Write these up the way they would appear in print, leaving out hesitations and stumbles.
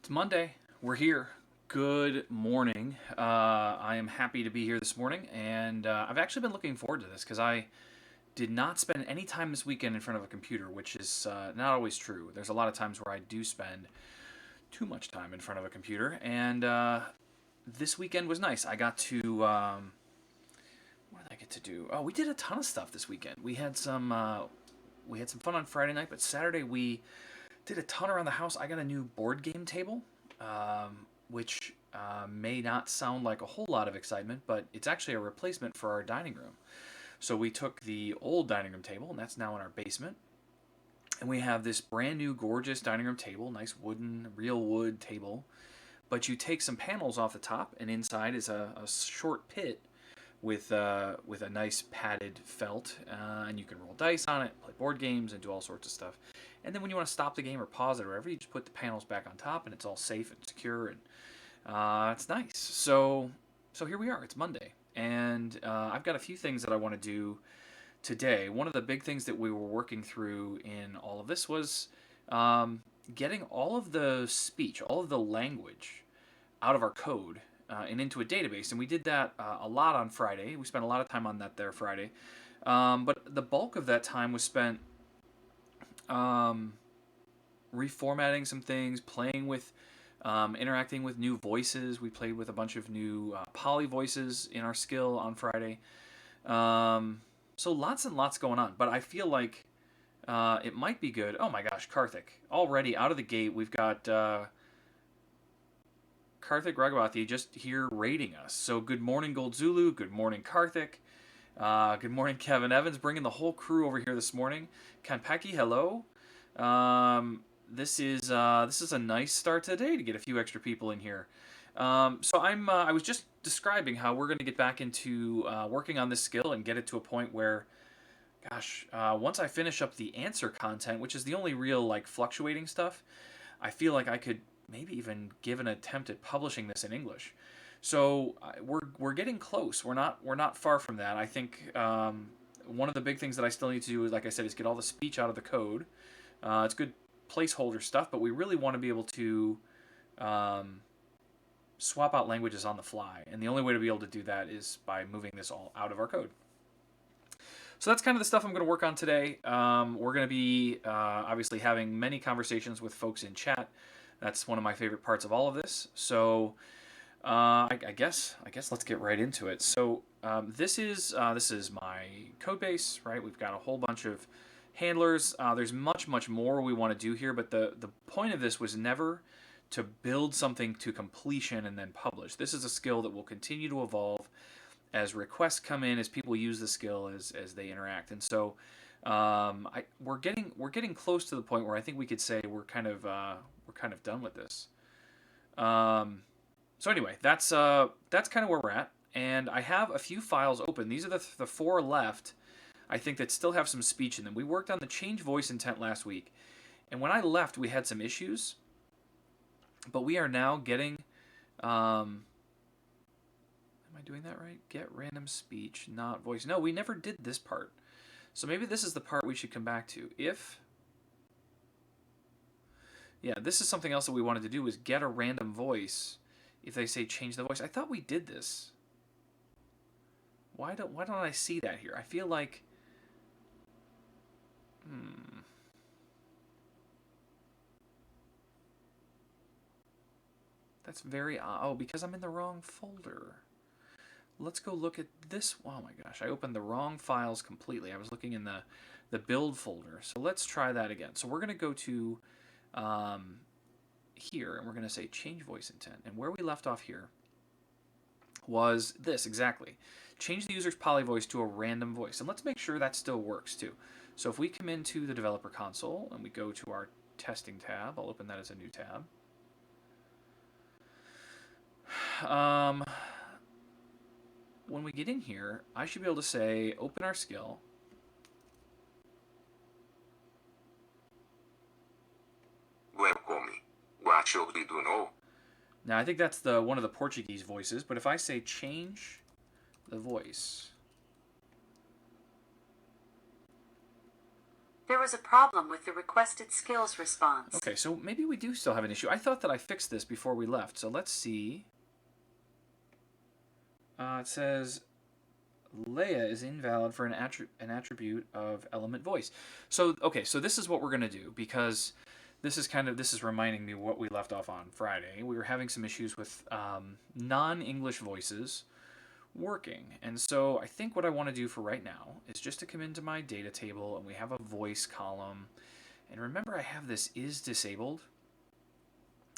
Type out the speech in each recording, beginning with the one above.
It's Monday. We're here. Good morning. I am happy to be here this morning, and I've actually been looking forward to this because I did not spend any time this weekend in front of a computer, which is not always true. There's a lot of times where I do spend too much time in front of a computer, and this weekend was nice. I got to what did I get to do? Oh, we did a ton of stuff this weekend. We had some fun on Friday night, but Saturday we did a ton around the house. I got a new board game table, which may not sound like a whole lot of excitement, but it's actually a replacement for our dining room. So we took the old dining room table, and that's now in our basement. And we have this brand new, gorgeous dining room table, nice wooden, real wood table. But you take some panels off the top, and inside is a short pit with a nice padded felt, and you can roll dice on it, play board games, and do all sorts of stuff. And then when you want to stop the game or pause it or whatever, you just put the panels back on top, and it's all safe and secure, and it's nice. So here we are. It's Monday, and I've got a few things that I want to do today. One of the big things that we were working through in all of this was getting all of the speech, all of the language out of our code and into a database. And we did that a lot on Friday. We spent a lot of time on that there Friday. But the bulk of that time was spent reformatting some things, playing with, interacting with new voices. We played with a bunch of new poly voices in our skill on Friday. So lots and lots going on. But I feel like it might be good. Oh my gosh, Karthik. Already out of the gate, we've got Karthik Raghavati just here rating us. So good morning, Gold Zulu. Good morning, Karthik. Good morning, Kevin Evans, bringing the whole crew over here this morning. Kanpaki, hello. This is a nice start to the day to get a few extra people in here. I was just describing how we're going to get back into working on this skill and get it to a point where, gosh, once I finish up the answer content, which is the only real like fluctuating stuff, I feel like I could maybe even give an attempt at publishing this in English. So we're getting close. We're not far from that. I think one of the big things that I still need to do, like I said, is get all the speech out of the code. It's good placeholder stuff, but we really want to be able to swap out languages on the fly, and the only way to be able to do that is by moving this all out of our code. So that's kind of the stuff I'm going to work on today. We're going to be obviously having many conversations with folks in chat. That's one of my favorite parts of all of this. So I guess let's get right into it. So this is my code base, right? We've got a whole bunch of handlers. There's much more we want to do here, but the point of this was never to build something to completion and then publish. This is a skill that will continue to evolve as requests come in, as people use the skill, as they interact. And so we're getting close to the point where I think we could say we're kind of done with this. So anyway, that's kind of where we're at, and I have a few files open. These are the four left, I think, that still have some speech in them. We worked on the change voice intent last week, and when I left, we had some issues, but we are now getting. Am I doing that right? Get random speech, not voice. No, we never did this part, so maybe this is the part we should come back to. Yeah, this is something else that we wanted to do, is get a random voice. If they say change the voice, I thought we did this. Why don't I see that here? I feel like, that's very odd. Oh, because I'm in the wrong folder. Let's go look at this. Oh my gosh, I opened the wrong files completely. I was looking in the build folder. So let's try that again. So we're going to go to here, and we're going to say change voice intent. And where we left off here was this exactly. Change the user's poly voice to a random voice. And let's make sure that still works too. So if we come into the developer console and we go to our testing tab, I'll open that as a new tab. When we get in here, I should be able to say open our skill. Welcome. What should we do now? Now, I think that's one of the Portuguese voices, but if I say change the voice, There was a problem with the requested skills response. Okay, so maybe we do still have an issue. I thought that I fixed this before we left, so let's see. It says Leia is invalid for an attribute of element voice. So, okay, so this is what we're going to do, because this is reminding me what we left off on Friday. We were having some issues with non-English voices working. And so I think what I want to do for right now is just to come into my data table, and we have a voice column. And remember, I have this is disabled.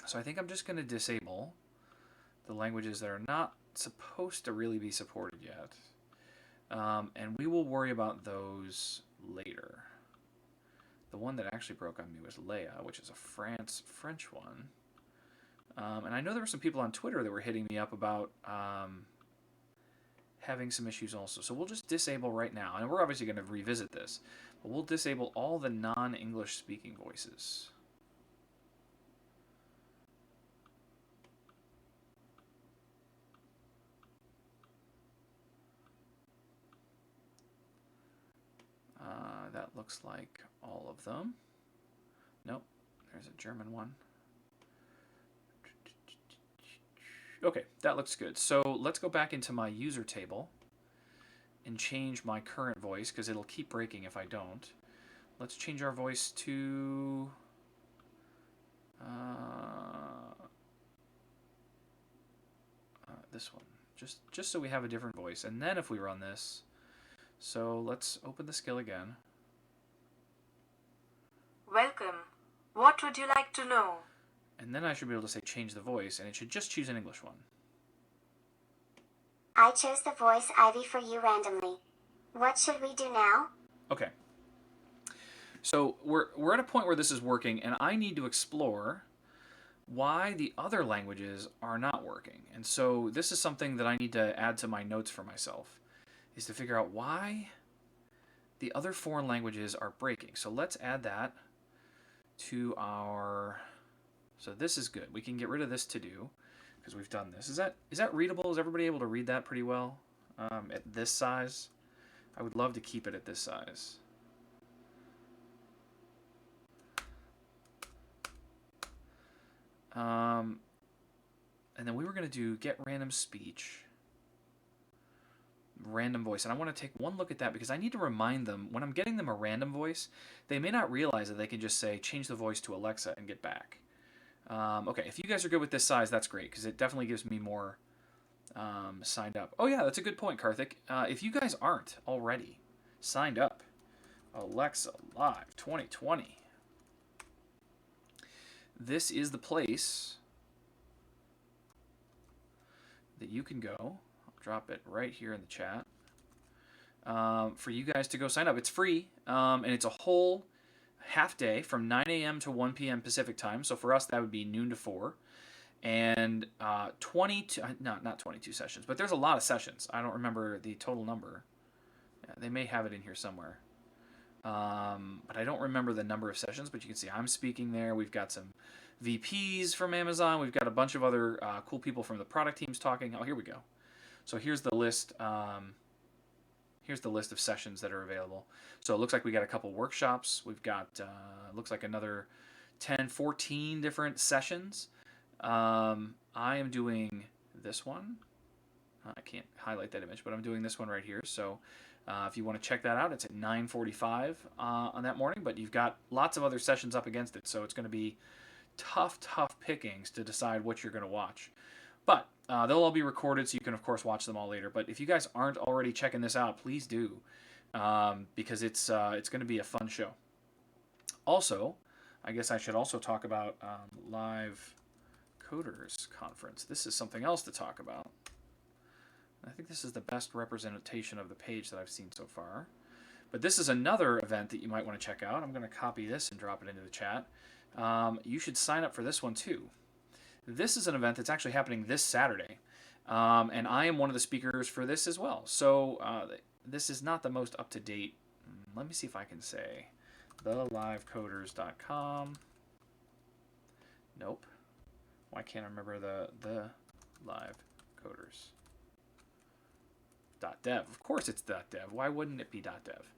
So I think I'm just going to disable the languages that are not supposed to really be supported yet. And we will worry about those later. The one that actually broke on me was Leia, which is a French one. And I know there were some people on Twitter that were hitting me up about having some issues also. So we'll just disable right now. And we're obviously going to revisit this. But we'll disable all the non-English speaking voices. That looks like all of them. Nope, there's a German one. Okay, that looks good. So let's go back into my user table and change my current voice, because it'll keep breaking if I don't. Let's change our voice to this one, just so we have a different voice. And then if we run this, so let's open the skill again. Welcome. What would you like to know? And then I should be able to say change the voice, and it should just choose an English one. I chose the voice Ivy for you randomly. What should we do now? Okay. So we're at a point where this is working, and I need to explore why the other languages are not working. And so this is something that I need to add to my notes for myself, is to figure out why the other foreign languages are breaking. So let's add that to our... So this is good. We can get rid of this to do, because we've done this. Is that readable? Is everybody able to read that pretty well at this size? I would love to keep it at this size. And then we were going to do get random speech, random voice. And I want to take one look at that, because I need to remind them, when I'm getting them a random voice, they may not realize that they can just say, change the voice to Alexa and get back. Okay, if you guys are good with this size, that's great, because it definitely gives me more signed up. Oh yeah, that's a good point, Karthik. If you guys aren't already signed up, Alexa Live 2020. This is the place that you can go. I'll drop it right here in the chat for you guys to go sign up. It's free, and it's a whole half day from 9 a.m. to 1 p.m. Pacific time. So for us, that would be noon to 4. And 22, not 22 sessions, but there's a lot of sessions. I don't remember the total number. Yeah, they may have it in here somewhere. But I don't remember the number of sessions, but you can see I'm speaking there. We've got some VPs from Amazon. We've got a bunch of other cool people from the product teams talking. Oh, here we go. So here's the list. Here's the list of sessions that are available. So it looks like we got a couple workshops. We've got, looks like another 10, 14 different sessions. I am doing this one. I can't highlight that image, but I'm doing this one right here. So if you want to check that out, it's at 9:45 on that morning. But you've got lots of other sessions up against it. So it's going to be tough pickings to decide what you're going to watch. But they'll all be recorded, so you can, of course, watch them all later. But if you guys aren't already checking this out, please do, because it's going to be a fun show. Also, I guess I should also talk about Live Coders Conference. This is something else to talk about. I think this is the best representation of the page that I've seen so far. But this is another event that you might want to check out. I'm going to copy this and drop it into the chat. You should sign up for this one, too. This is an event that's actually happening this Saturday, and I am one of the speakers for this as well. So this is not the most up-to-date. Let me see if I can say thelivecoders.com. Nope. Why can't I remember the live coders? .dev. Of course it's .dev. Why wouldn't it be .dev?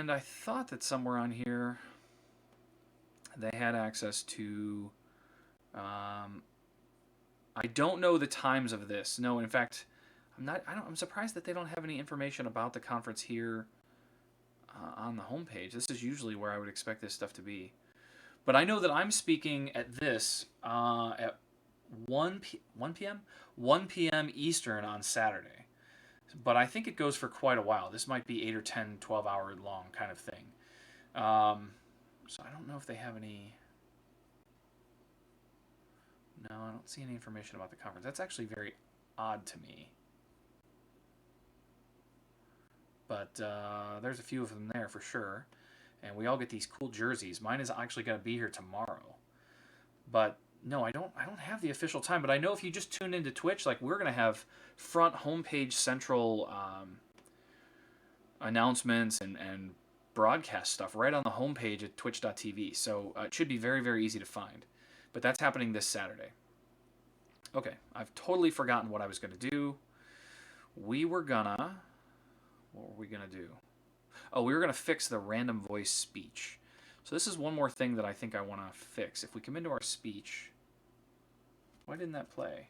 And I thought that somewhere on here they had access to... I don't know the times of this. No, in fact, I'm surprised that they don't have any information about the conference here on the homepage. This is usually where I would expect this stuff to be. But I know that I'm speaking at this at 1 p.m. 1 p.m. Eastern on Saturday. But I think it goes for quite a while. This might be 8 or 10, 12-hour long kind of thing. So I don't know if they have any... No, I don't see any information about the conference. That's actually very odd to me. But there's a few of them there for sure. And we all get these cool jerseys. Mine is actually going to be here tomorrow. But no, I don't have the official time. But I know if you just tune into Twitch, like we're going to have front homepage central announcements and broadcast stuff right on the homepage at twitch.tv. So it should be very, very easy to find. But that's happening this Saturday. Okay, I've totally forgotten what I was going to do. What were we going to do? Oh, we were going to fix the random voice speech. So this is one more thing that I think I want to fix. If we come into our speech, why didn't that play?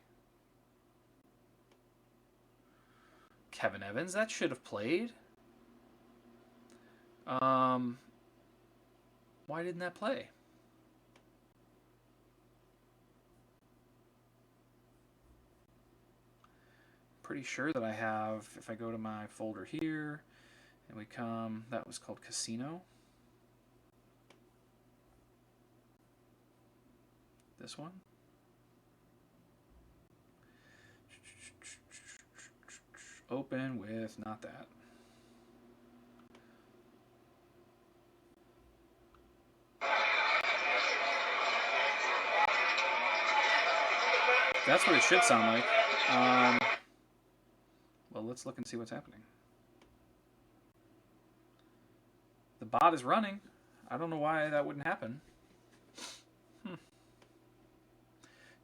Kevin Evans, that should have played. Why didn't that play? Pretty sure that I have, if I go to my folder here, and we come, that was called Casino. This one. Open with, not that. That's what it should sound like. Well, let's look and see what's happening. The bot is running. I don't know why that wouldn't happen.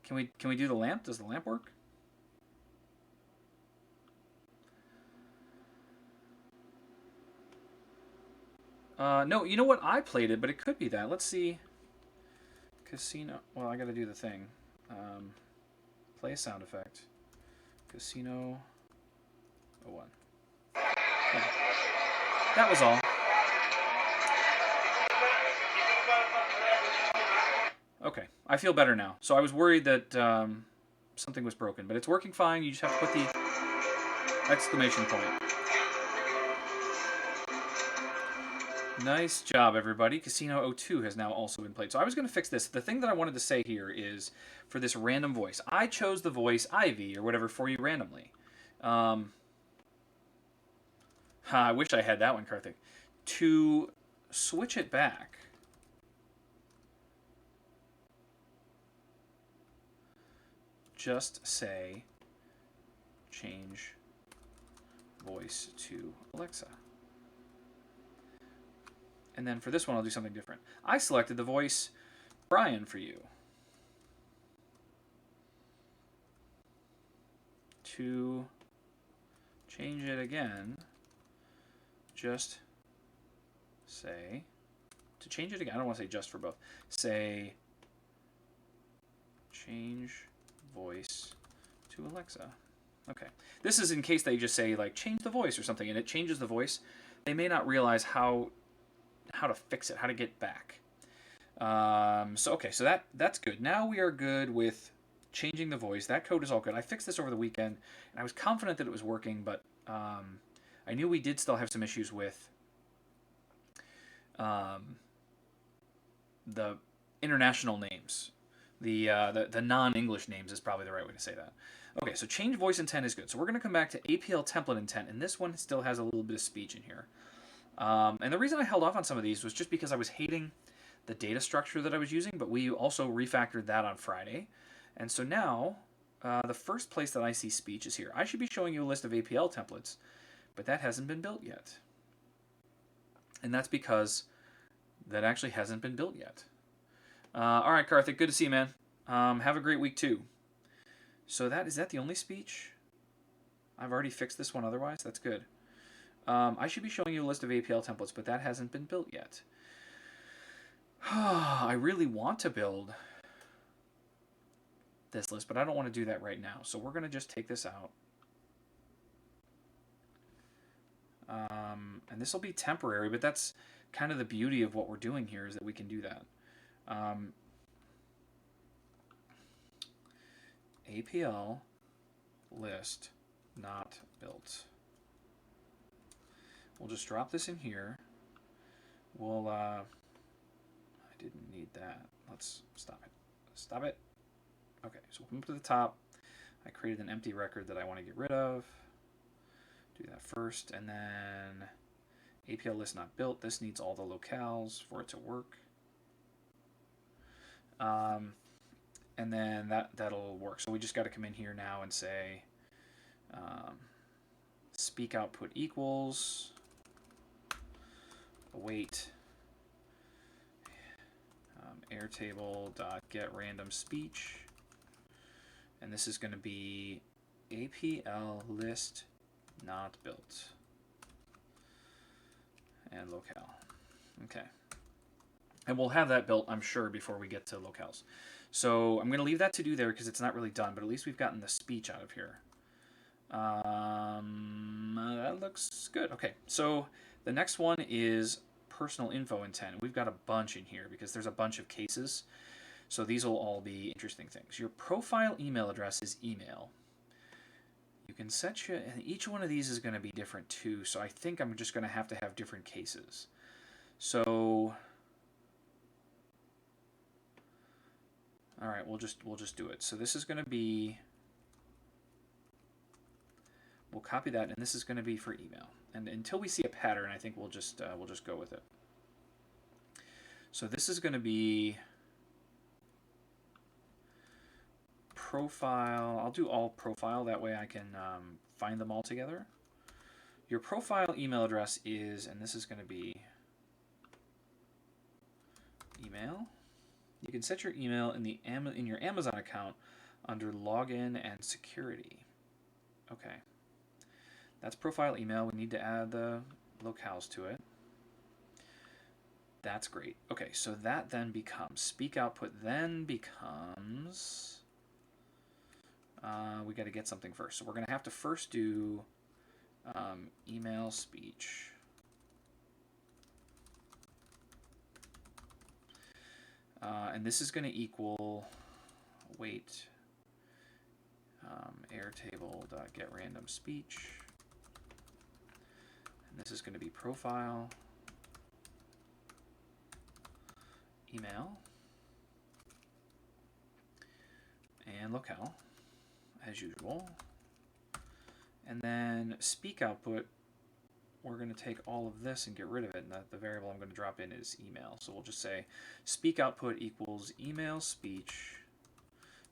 Can we do the lamp? Does the lamp work? No, you know what? I played it, but it could be that. Let's see. Casino. Well, I got to do the thing. Play a sound effect. Casino 01. Yeah. That was all. Okay, I feel better now. So I was worried that something was broken, but it's working fine. You just have to put the exclamation point. Nice job, everybody. Casino 02 has now also been played. So I was going to fix this. The thing that I wanted to say here is, for this random voice, I chose the voice Ivy, or whatever, for you randomly. I wish I had that one, Karthik. To switch it back, just say, change voice to Alexa. And then for this one, I'll do something different. I selected the voice Brian for you. To change it again, just say, to change it again, I don't want to say just for both, say change voice to Alexa. Okay. This is in case they just say, like, change the voice or something, and it changes the voice. They may not realize how to fix it, how to get back. So that's good. Now we are good with changing the voice. That code is all good. I fixed this over the weekend, and I was confident that it was working, but I knew we did still have some issues with the international names. The non-English names is probably the right way to say that. Okay, so change voice intent is good. So we're going to come back to APL template intent, and this one still has a little bit of speech in here. And the reason I held off on some of these was just because I was hating the data structure that I was using, but we also refactored that on Friday. And so now, the first place that I see speech is here. I should be showing you a list of APL templates, but that hasn't been built yet. And that's because that actually hasn't been built yet. All right, Karthik, good to see you, man. Have a great week, too. So is that the only speech? I've already fixed this one otherwise? That's good. I should be showing you a list of APL templates, but that hasn't been built yet. I really want to build this list, but I don't want to do that right now. So we're going to just take this out. And this will be temporary, but that's kind of the beauty of what we're doing here, is that we can do that. APL list not built. We'll just drop this in here. We'll, I didn't need that. Let's stop it. Stop it. Okay, so we'll come up to the top. I created an empty record that I want to get rid of. Do that first, and then APL list not built. This needs all the locales for it to work. And then that'll work. So we just got to come in here now and say speak output equals await airtable dot get random speech, and this is going to be APL list not built and locale. Okay, and we'll have that built, I'm sure, before we get to locales. So I'm going to leave that to do there because it's not really done, but at least we've gotten the speech out of here. That looks good. Okay, so the next one is personal info intent. We've got a bunch in here because there's a bunch of cases. So these will all be interesting things. Your profile email address is email. You can set your, and each one of these is going to be different too. So I think I'm just going to have different cases. So, all right, we'll just do it. So this is going to be, we'll copy that, and this is going to be for email. And until we see a pattern, I think we'll just go with it. So this is going to be profile. I'll do all profile, that way I can find them all together. Your profile email address is, and this is going to be email. You can set your email in your Amazon account under login and security. Okay. That's profile email. We need to add the locales to it. That's great. Okay, so that then becomes speak output, then becomes we got to get something first. So we're going to have to first do email speech. And this is going to equal wait airtable.get random speech. And this is going to be profile email and locale as usual. And then speak output, we're going to take all of this and get rid of it, and the variable I'm going to drop in is email. So we'll just say speak output equals email speech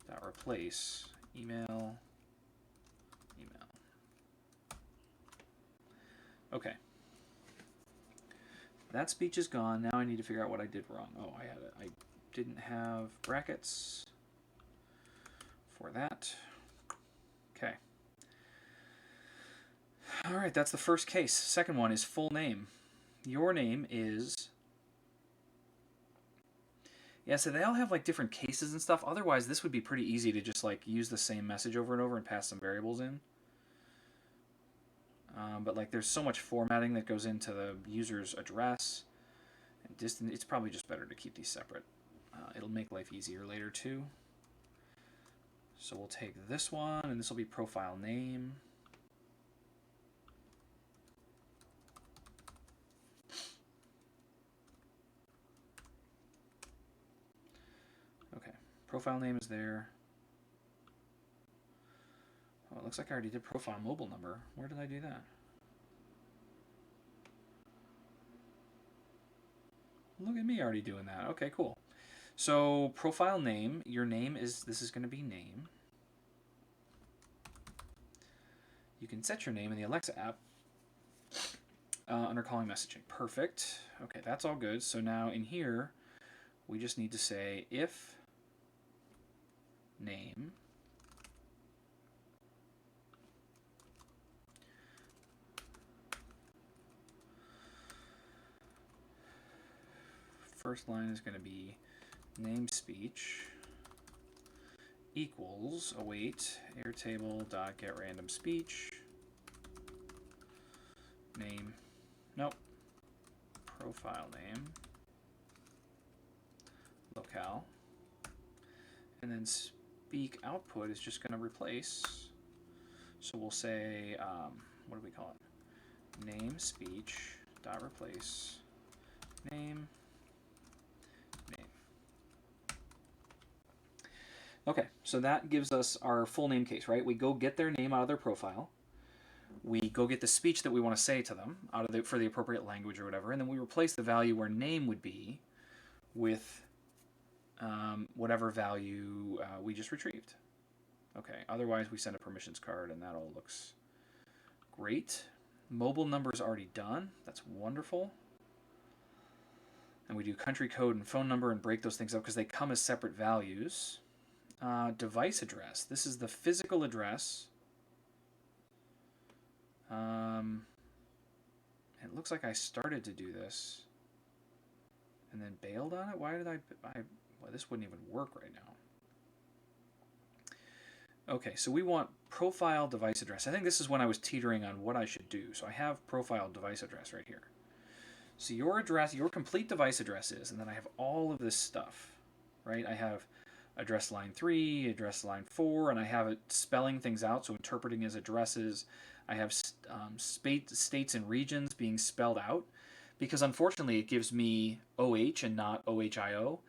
dot replace email. Okay. That speech is gone. Now I need to figure out what I did wrong. Oh, I didn't have brackets for that. Okay. All right, that's the first case. Second one is full name. Your name is... Yeah, so they all have like different cases and stuff. Otherwise, this would be pretty easy to just like use the same message over and over and pass some variables in. But like there's so much formatting that goes into the user's address and distance. It's probably just better to keep these separate. It'll make life easier later too. So we'll take this one, and this will be profile name. Okay, profile name is there. Oh, it looks like I already did profile mobile number. Where did I do that? Look at me already doing that. Okay, cool. So profile name, your name is, this is going to be name. You can set your name in the Alexa app under calling messaging. Perfect. Okay, that's all good. So now in here, we just need to say if name first line is going to be name speech equals await airtable dot get random speech name, nope, profile name, locale, and then speak output is just going to replace. So we'll say, what do we call it? Name speech dot replace name. Okay, so that gives us our full name case, right? We go get their name out of their profile. We go get the speech that we want to say to them out of for the appropriate language or whatever, and then we replace the value where name would be with whatever value we just retrieved. Okay, otherwise we send a permissions card, and that all looks great. Mobile number is already done. That's wonderful. And we do country code and phone number and break those things up because they come as separate values. Device address. This is the physical address. It looks like I started to do this and then bailed on it. Why did well, this wouldn't even work right now. Okay, so we want profile device address. I think this is when I was teetering on what I should do. So I have profile device address right here. So your address, your complete device address is, and then I have all of this stuff, right? I have address line 3, address line 4, and I have it spelling things out, so interpreting as addresses. I have states and regions being spelled out, because unfortunately it gives me OH and not OHIO.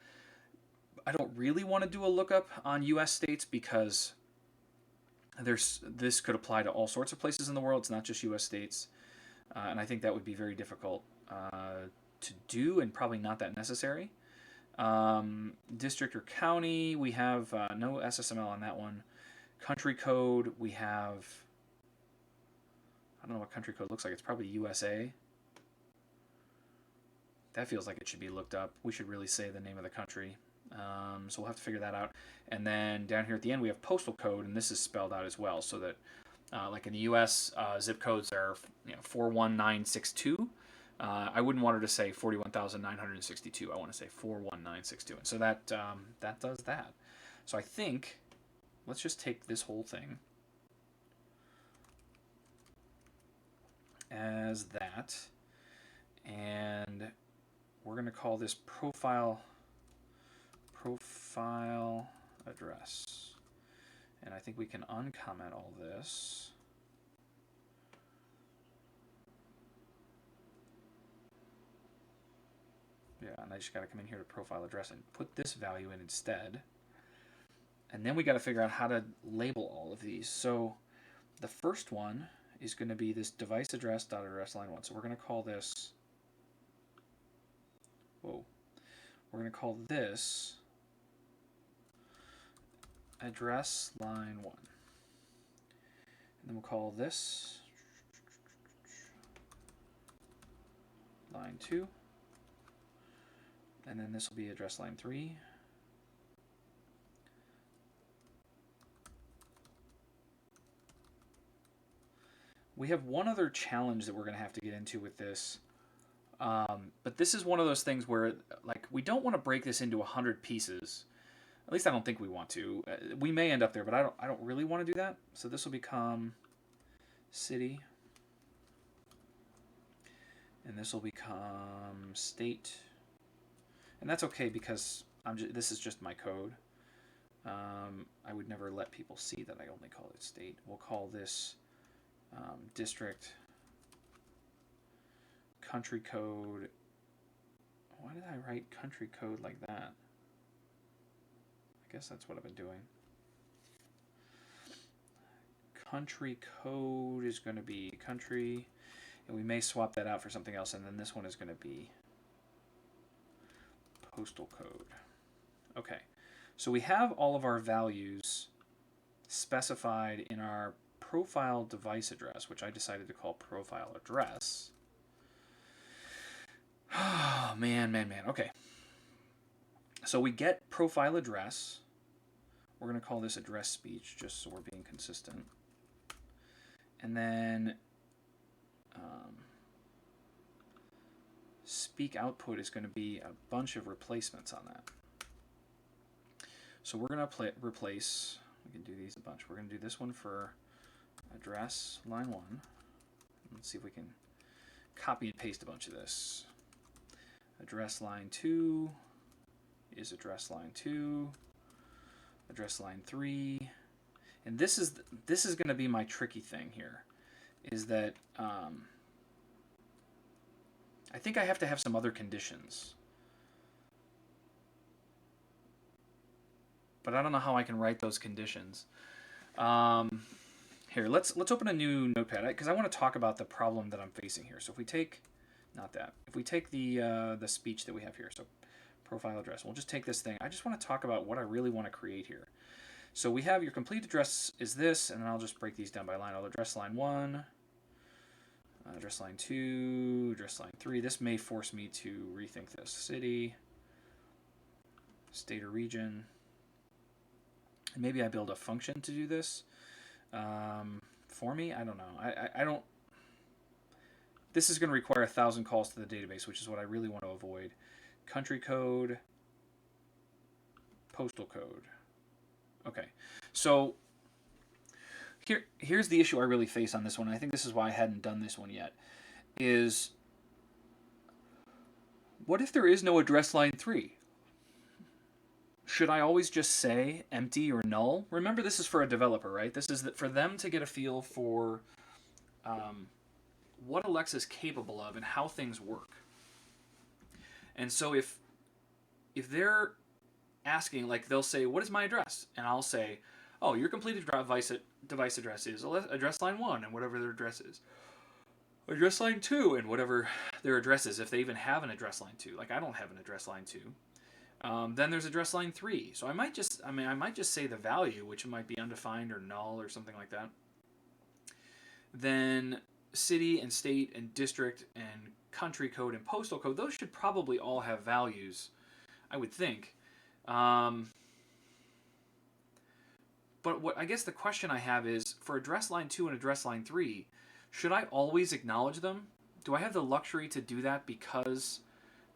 I don't really want to do a lookup on US states because this could apply to all sorts of places in the world. It's not just US states, and I think that would be very difficult to do and probably not that necessary. District or county, we have no SSML on that one. Country code, we have, I don't know what country code looks like. It's probably USA. That feels like it should be looked up. We should really say the name of the country. So we'll have to figure that out. And then down here at the end we have postal code, and this is spelled out as well, so that like in the US, zip codes are 41962. I wouldn't want her to say 41,962. I want to say 41962. And so that that does that. So I think let's just take this whole thing as that, and we're going to call this profile address. And I think we can uncomment all this. Yeah, and I just got to come in here to profile address and put this value in instead. And then we got to figure out how to label all of these. So the first one is going to be this device address dot address line 1. So we're going to call this, we're going to call this address line 1. And then we'll call this line 2. And then this will be address line 3. We have one other challenge that we're going to have to get into with this. But this is one of those things where, like, we don't want to break this into 100 pieces. At least I don't think we want to. We may end up there, but I don't really want to do that. So this will become city. And this will become state. And that's okay because this is just my code. I would never let people see that I only call it state. We'll call this district, country code. Why did I write country code like that? I guess that's what I've been doing. Country code is going to be country, and we may swap that out for something else, and then this one is going to be postal code. Okay, so we have all of our values specified in our profile device address, which I decided to call profile address. Oh, man. Okay. So we get profile address. We're going to call this address speech, just so we're being consistent. And then speak output is going to be a bunch of replacements on that. So we're going to replace, we can do these a bunch. We're going to do this one for address line 1. Let's see if we can copy and paste a bunch of this. Address line 2 is address line 2, address line 3. And this is going to be my tricky thing here, is that I think I have to have some other conditions. But I don't know how I can write those conditions. Here, let's open a new notepad, because I want to talk about the problem that I'm facing here. So if we take, not that, if we take the speech that we have here, so profile address, we'll just take this thing. I just want to talk about what I really want to create here. So we have your complete address is this, and then I'll just break these down by line. I'll address line 1, address line 2, address line 3. This may force me to rethink this. City, state or region. And maybe I build a function to do this for me. I don't know. I don't. This is going to require 1,000 calls to the database, which is what I really want to avoid. Country code, postal code. Okay, so here's the issue I really face on this one. I think this is why I hadn't done this one yet. Is what if there is no address line 3? Should I always just say empty or null? Remember, this is for a developer, right? This is for them to get a feel for what Alexa's capable of and how things work. And so if they're asking, like, they'll say, what is my address? And I'll say, oh, your completed device address is address line 1 and whatever their address is. Address line 2 and whatever their address is, if they even have an address line 2. Like, I don't have an address line 2. Then there's address line 3. So I might just say the value, which might be undefined or null or something like that. Then city and state and district and country code and postal code, those should probably all have values, I would think. But what I guess the question I have is, for address line 2 and address line 3, should I always acknowledge them? Do I have the luxury to do that because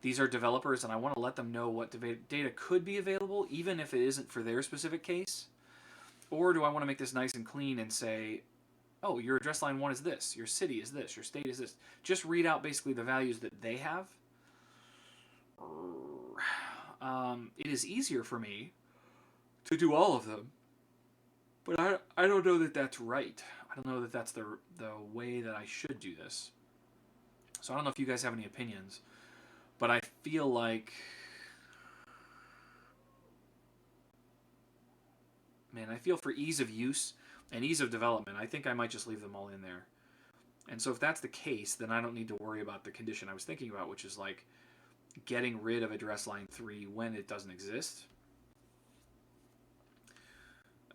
these are developers and I want to let them know what data could be available, even if it isn't for their specific case? Or do I want to make this nice and clean and say, oh, your address line 1 is this, your city is this, your state is this. Just read out basically the values that they have. It is easier for me to do all of them, but I don't know that that's right. I don't know that that's the way that I should do this. So I don't know if you guys have any opinions, but I feel like, man, I feel for ease of use and ease of development, I think I might just leave them all in there. And so if that's the case, then I don't need to worry about the condition I was thinking about, which is like getting rid of address line 3 when it doesn't exist.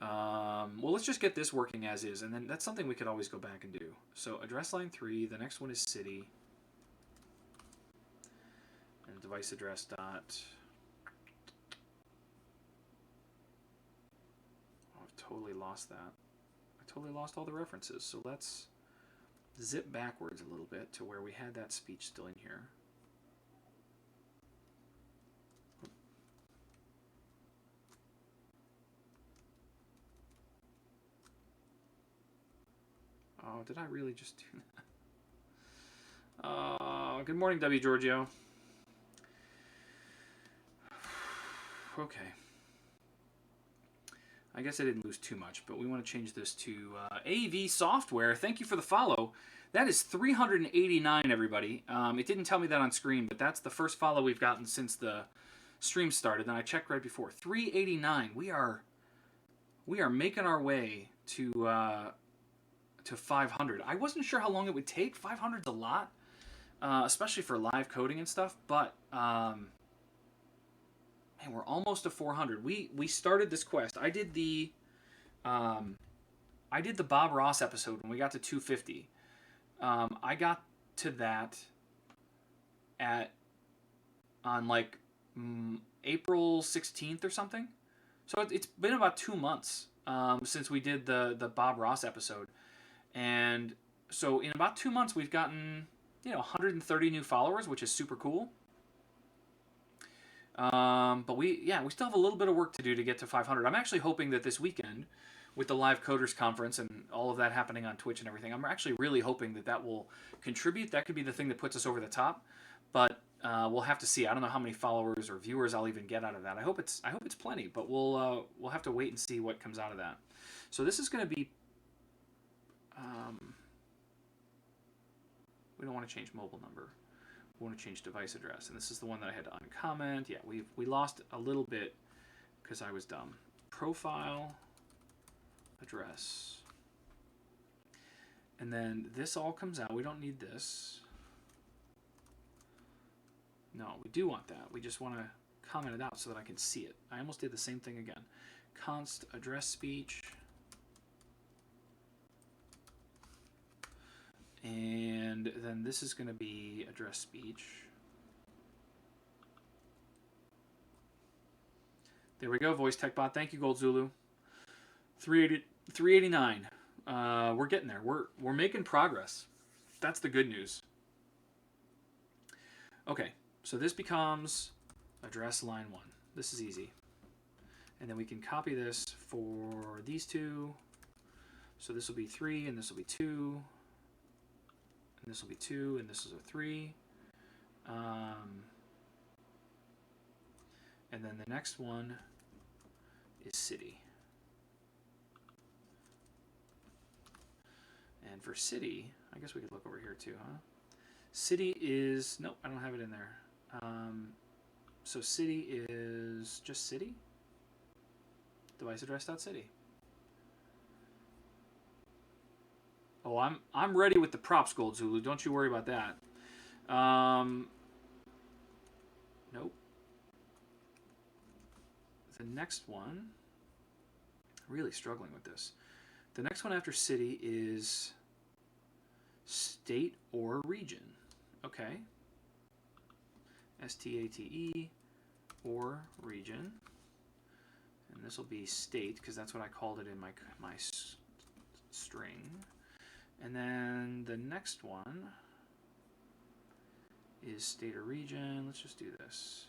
Well, let's just get this working as is, and then that's something we could always go back and do. So address line 3, the next one is city, and device address dot. Oh, I've totally lost that. I totally lost all the references. So let's zip backwards a little bit to where we had that speech still in here. Oh, did I really just do that? Good morning, W. Giorgio. Okay. I guess I didn't lose too much, but we want to change this to AV Software. Thank you for the follow. That is 389, everybody. It didn't tell me that on screen, but that's the first follow we've gotten since the stream started, and I checked right before. 389. We are making our way to 500. I wasn't sure how long it would take. 500's a lot, especially for live coding and stuff, but man, we're almost to 400. We started this quest. I did the Bob Ross episode when we got to 250. I got to that on like April 16th or something. So it's been about 2 months since we did the Bob Ross episode. And so in about 2 months, we've gotten 130 new followers, which is super cool. But we still have a little bit of work to do to get to 500. I'm actually hoping that this weekend, with the Live Coders Conference and all of that happening on Twitch and everything, I'm actually really hoping that will contribute. That could be the thing that puts us over the top. But we'll have to see. I don't know how many followers or viewers I'll even get out of that. I hope it's plenty, but we'll have to wait and see what comes out of that. So this is going to be. We don't want to change mobile number. We want to change device address, and this is the one that I had to uncomment. Yeah, we lost a little bit because I was dumb. Profile address, and then this all comes out. We don't need this. No, we do want that. We just want to comment it out so that I can see it. I almost did the same thing again. Const address speech. And then this is going to be address speech. There we go, voice tech bot. Thank you, Gold Zulu. 389. We're getting there. We're making progress. That's the good news. Okay, so this becomes address line 1. This is easy. And then we can copy this for these two. So this will be 3, and this will be 2. And this will be 2, and this is a 3. And then the next one is city. And for city, I guess we could look over here too, huh? City is, nope, I don't have it in there. So city is just city. Device address.city. Oh, I'm ready with the props, Gold Zulu. Don't you worry about that. Nope. The next one, really struggling with this. The next one after city is state or region. Okay. STATE or region. And this will be state because that's what I called it in my string. And then the next one is state or region. Let's just do this.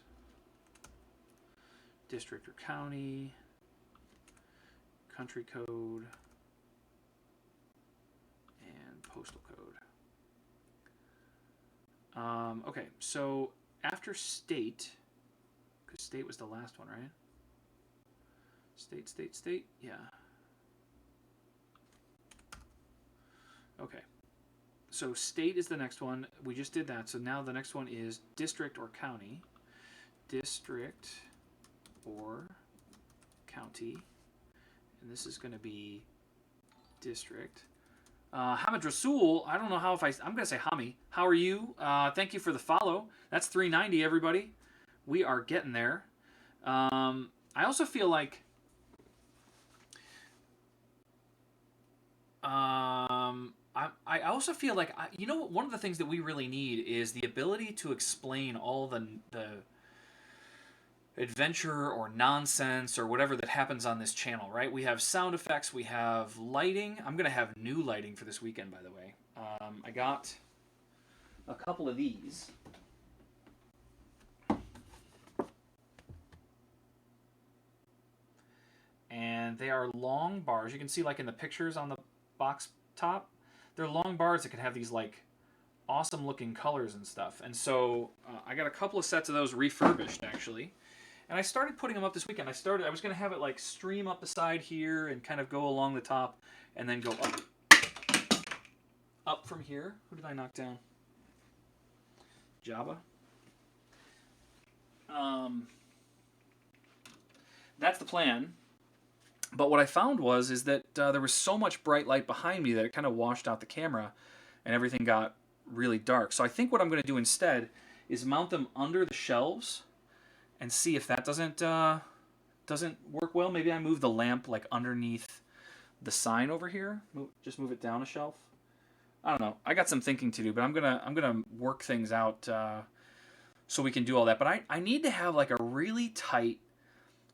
District or county, country code, and postal code. Okay, so after state, because state was the last one, right? State, yeah. Okay, so state is the next one. We just did that, so now the next one is district or county. District or county, and this is going to be district. Hamid Rasul, I don't know how I'm going to say Hami. How are you? Thank you for the follow. That's 390, everybody. We are getting there. I also feel like I also feel like you know, one of the things that we really need is the ability to explain all the adventure or nonsense or whatever that happens on this channel, right? We have sound effects, we have lighting. I'm going to have new lighting for this weekend, by the way. I got a couple of these. And they are long bars. You can see like in the pictures on the box top, they're long bars that can have these like awesome looking colors and stuff. And so I got a couple of sets of those refurbished actually. And I started putting them up this weekend. I was going to have it like stream up the side here and kind of go along the top and then go up from here. Who did I knock down? Jabba. That's the plan. But what I found is that there was so much bright light behind me that it kind of washed out the camera and everything got really dark. So I think what I'm going to do instead is mount them under the shelves and see if that doesn't work well. Maybe I move the lamp like underneath the sign over here. Just move it down a shelf. I don't know. I got some thinking to do, but I'm gonna work things out so we can do all that. But I need to have like a really tight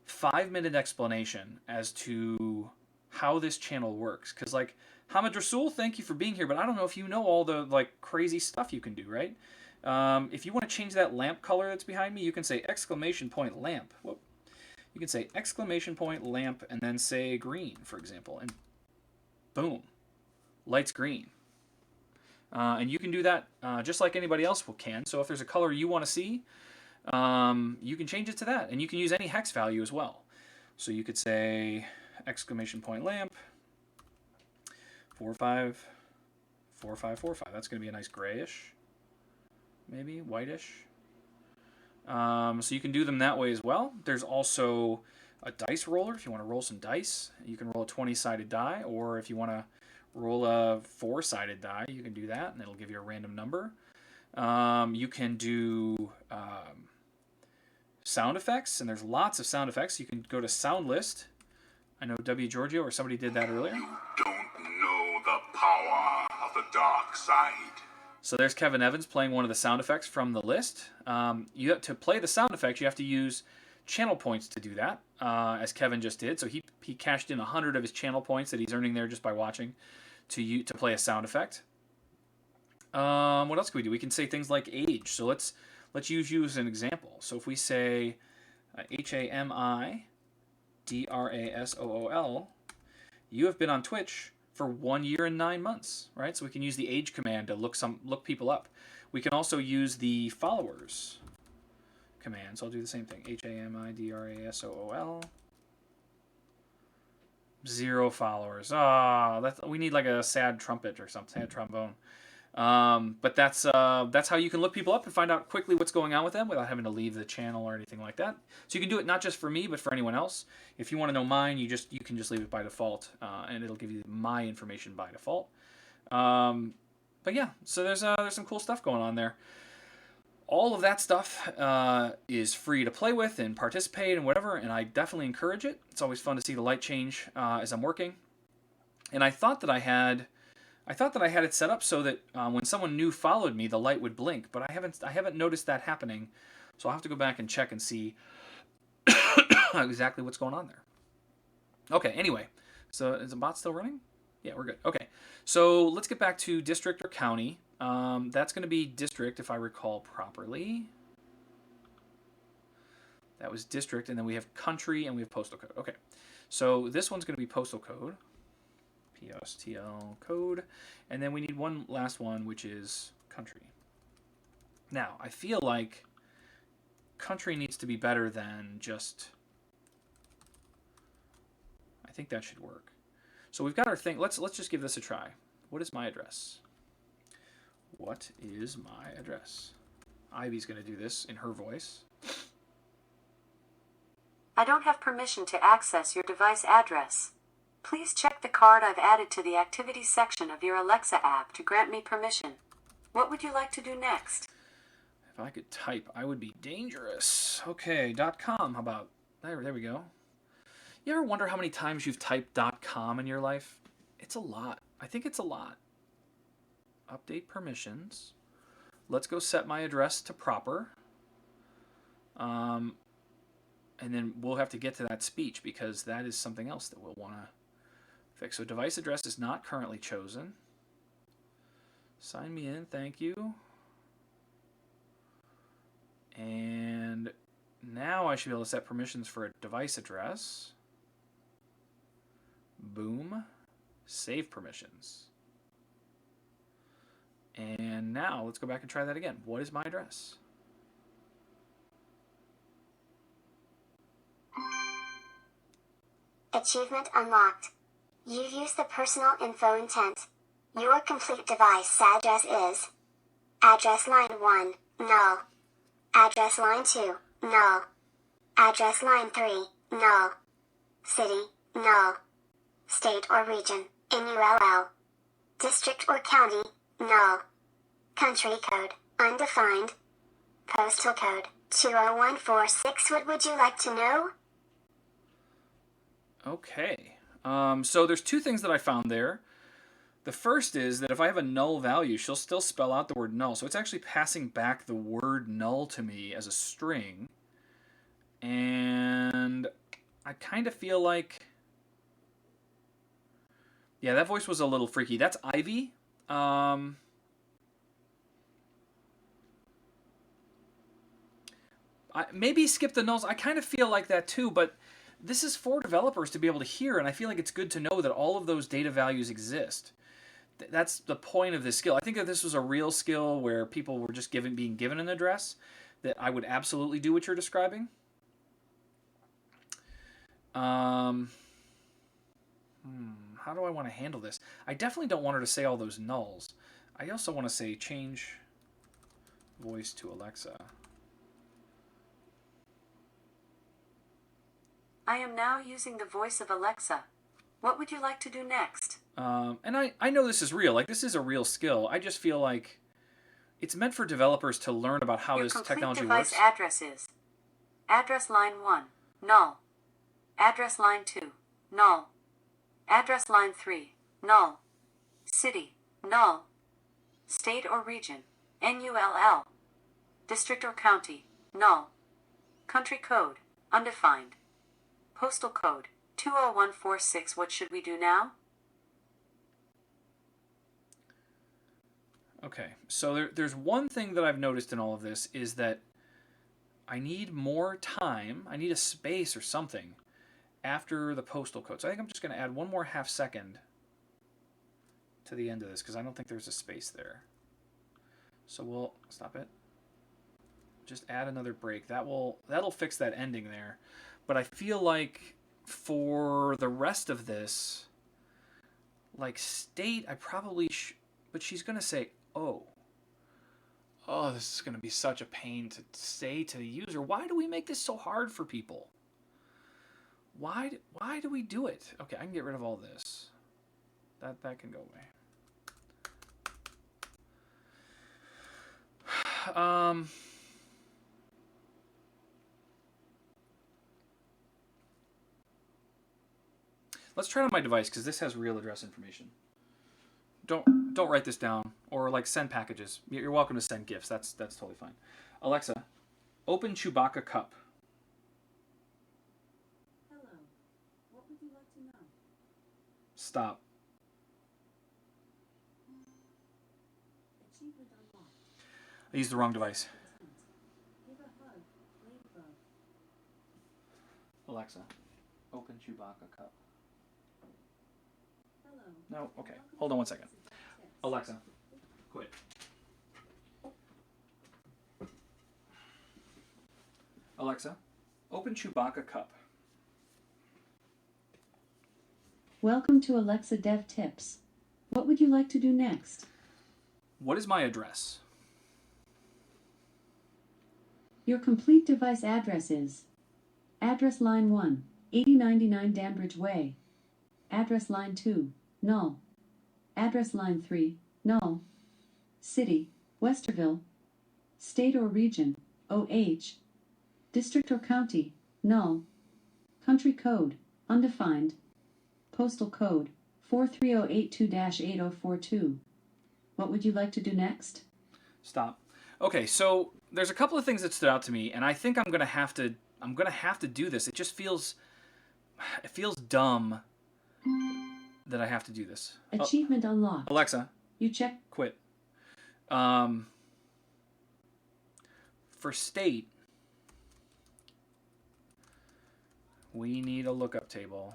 5-minute explanation as to how this channel works. Because, like, Hamid Rasul, thank you for being here, but I don't know if you know all the, like, crazy stuff you can do, right? If you want to change that lamp color that's behind me, you can say exclamation point lamp. Whoop. You can say exclamation point lamp and then say green, for example, and boom, light's green. And you can do that just like anybody else can. So if there's a color you want to see, you can change it to that. And you can use any hex value as well. So you could say exclamation point lamp 454545. That's going to be a nice grayish, maybe whitish. So you can do them that way as well. There's also a dice roller if you want to roll some dice. You can roll a 20-sided die, or if you want to roll a 4-sided die, you can do that, and it'll give you a random number. You can do sound effects, and there's lots of sound effects. You can go to sound list. I know W. Giorgio or somebody did that earlier. You don't know the power of the dark side. So there's Kevin Evans playing one of the sound effects from the list. You have to play the sound effects, you have to use channel points to do that, as Kevin just did. So he cashed in 100 of his channel points that he's earning there just by watching to play a sound effect. What else can we do? We can say things like age. So let's use you as an example. So if we say HAMIDRASOOL, you have been on Twitch for 1 year and 9 months, right? So we can use the age command to look people up. We can also use the followers command. So I'll do the same thing. HAMIDRASOOL. 0 followers. We need like a sad trumpet or something, sad trombone. But that's how you can look people up and find out quickly what's going on with them without having to leave the channel or anything like that. So you can do it not just for me, but for anyone else. If you want to know mine, you can just leave it by default, and it'll give you my information by default. But yeah, so there's some cool stuff going on there. All of that stuff is free to play with and participate and whatever, and I definitely encourage it. It's always fun to see the light change as I'm working. And I thought that I had it set up so that when someone new followed me, the light would blink, but I haven't noticed that happening. So I'll have to go back and check and see exactly what's going on there. Okay, anyway, so is the bot still running? Yeah, we're good. Okay, so let's get back to district or county. That's going to be district, if I recall properly. That was district, and then we have country, and we have postal code. Okay, so this one's going to be postal code. POSTL code. And then we need one last one, which is country. Now, I feel like country needs to be better than just... I think that should work. So we've got our thing. Let's just give this a try. What is my address? What is my address? Ivy's going to do this in her voice. I don't have permission to access your device address. Please check the card I've added to the activities section of your Alexa app to grant me permission. What would you like to do next? If I could type, I would be dangerous. Okay, .com, how about? There we go. You ever wonder how many times you've typed .com in your life? It's a lot. I think it's a lot. Update permissions. Let's go set my address to proper. And then we'll have to get to that speech because that is something else that we'll want to fix. So device address is not currently chosen. Sign me in, thank you. And now I should be able to set permissions for a device address. Boom. Save permissions. And now let's go back and try that again. What is my address? Achievement unlocked. You've used the personal info intent. Your complete device address is address line 1, null. Address line 2, null. Address line 3, null. City, null. State or region, NULL. District or county, null. Country code, undefined. Postal code, 20146. What would you like to know? Okay. So there's two things that I found there. The first is that if I have a null value, she'll still spell out the word null. So it's actually passing back the word null to me as a string. And I kind of feel like Yeah, that voice was a little freaky. That's Ivy. Maybe skip the nulls. I kind of feel like that too, but this is for developers to be able to hear, and I feel like it's good to know that all of those data values exist. That's the point of this skill. I think if this was a real skill where people were just being given an address, that I would absolutely do what you're describing. How do I want to handle this? I definitely don't want her to say all those nulls. I also want to say change voice to Alexa. I am now using the voice of Alexa. What would you like to do next? And I know this is real. Like, this is a real skill. I just feel like it's meant for developers to learn about how Your this complete technology device works. address is address line 1, null. Address line 2, null. Address line 3, null. City, null. State or region, NULL. District or county, null. Country code, undefined. Postal code, 20146. What should we do now? Okay, so there's one thing that I've noticed in all of this is that I need more time. I need a space or something after the postal code. So I think I'm just going to add one more half second to the end of this because I don't think there's a space there. So we'll stop it. Just add another break. That'll fix that ending there. But I feel like for the rest of this, like state, I probably but she's going to say, oh, this is going to be such a pain to say to the user. Why do we make this so hard for people? Why do we do it? Okay, I can get rid of all this. That can go away. Let's try it on my device because this has real address information. Don't write this down or like send packages. You're welcome to send gifts. That's totally fine. Alexa, open Chewbacca cup. Hello. What would you like to know? Stop. Achievement unlocked. I used the wrong device. Give a hug. Ladybug. Alexa, open Chewbacca cup. Hello. No, okay. Hold on one second. Alexa, quit. Alexa, open Chewbacca cup. Welcome to Alexa Dev Tips. What would you like to do next? What is my address? Your complete device address is address line 1, 8099 Danbridge Way. Address line 2, null. Address line 3, null. City, Westerville. State or region, OH. District or county, null. Country code, undefined. Postal code, 43082-8042. What would you like to do next? Stop. Okay, so there's a couple of things that stood out to me, and I think I'm gonna have to do this. It just feels dumb that I have to do this. Achievement unlocked. Alexa, You check. quit. For state, we need a lookup table.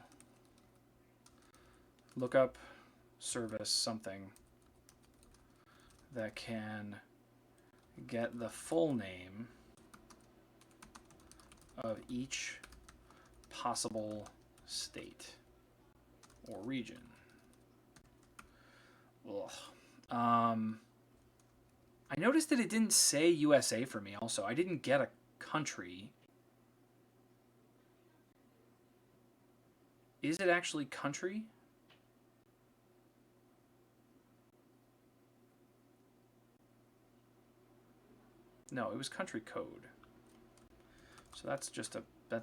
Lookup service something that can get the full name of each possible state or region. Ugh. I noticed that it didn't say USA for me also. I didn't get a country. Is it actually country? No, it was country code. So that's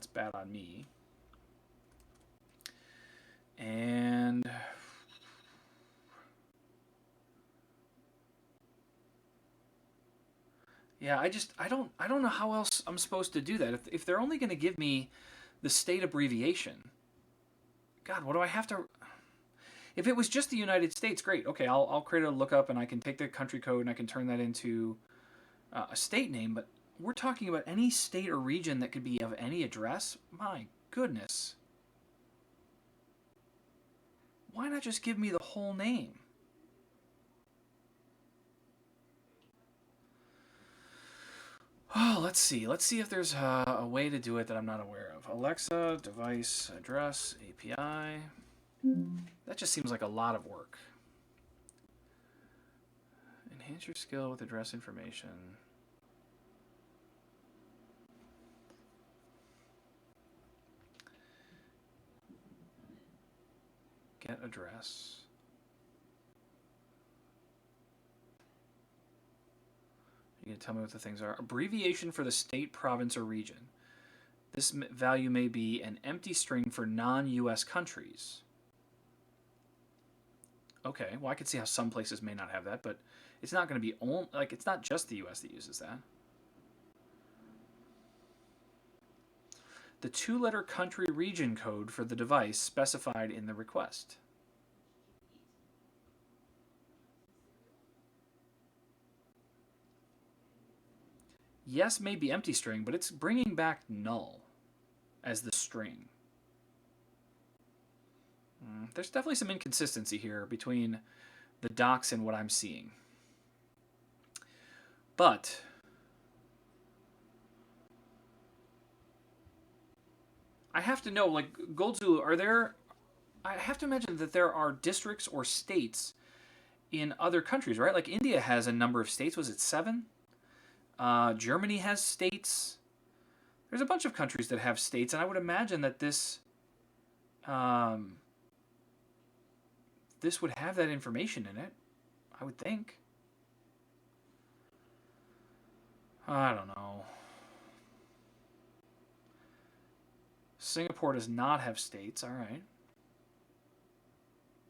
bad on me. And yeah, I don't know how else I'm supposed to do that. If they're only going to give me the state abbreviation, God, what do I have to? If it was just the United States, great. Okay, I'll create a lookup and I can take the country code and I can turn that into a state name. But we're talking about any state or region that could be of any address. My goodness. Why not just give me the whole name? Oh, let's see. Let's see if there's a way to do it that I'm not aware of. Alexa, device, address, API. That just seems like a lot of work. Enhance your skill with address information. Get address. You can tell me what the things are. Abbreviation for the state, province, or region. This value may be an empty string for non-US countries. Okay, well I could see how some places may not have that, but it's not going to be only, like, it's not just the US that uses that. The 2-letter country region code for the device specified in the request. Yes may be empty string, but it's bringing back null as the string. There's definitely some inconsistency here between the docs and what I'm seeing. But I have to know, like, Goldzulu, I have to imagine that there are districts or states in other countries, right? Like India has a number of states. Was it 7? Germany has states. There's a bunch of countries that have states, and I would imagine that this would have that information in it. I would think. I don't know. Singapore does not have states. All right.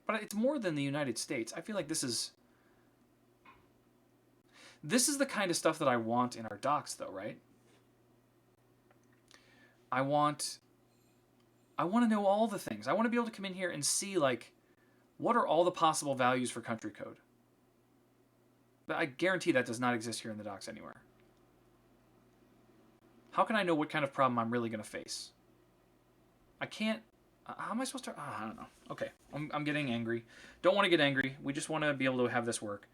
But it's more than the United States. I feel like this is the kind of stuff that I want in our docs, though, right? I want to know all the things. I want to be able to come in here and see, like, what are all the possible values for country code? But I guarantee that does not exist here in the docs anywhere. How can I know what kind of problem I'm really going to face? I can't. How am I supposed to? I don't know. Okay, I'm getting angry. Don't want to get angry. We just want to be able to have this work.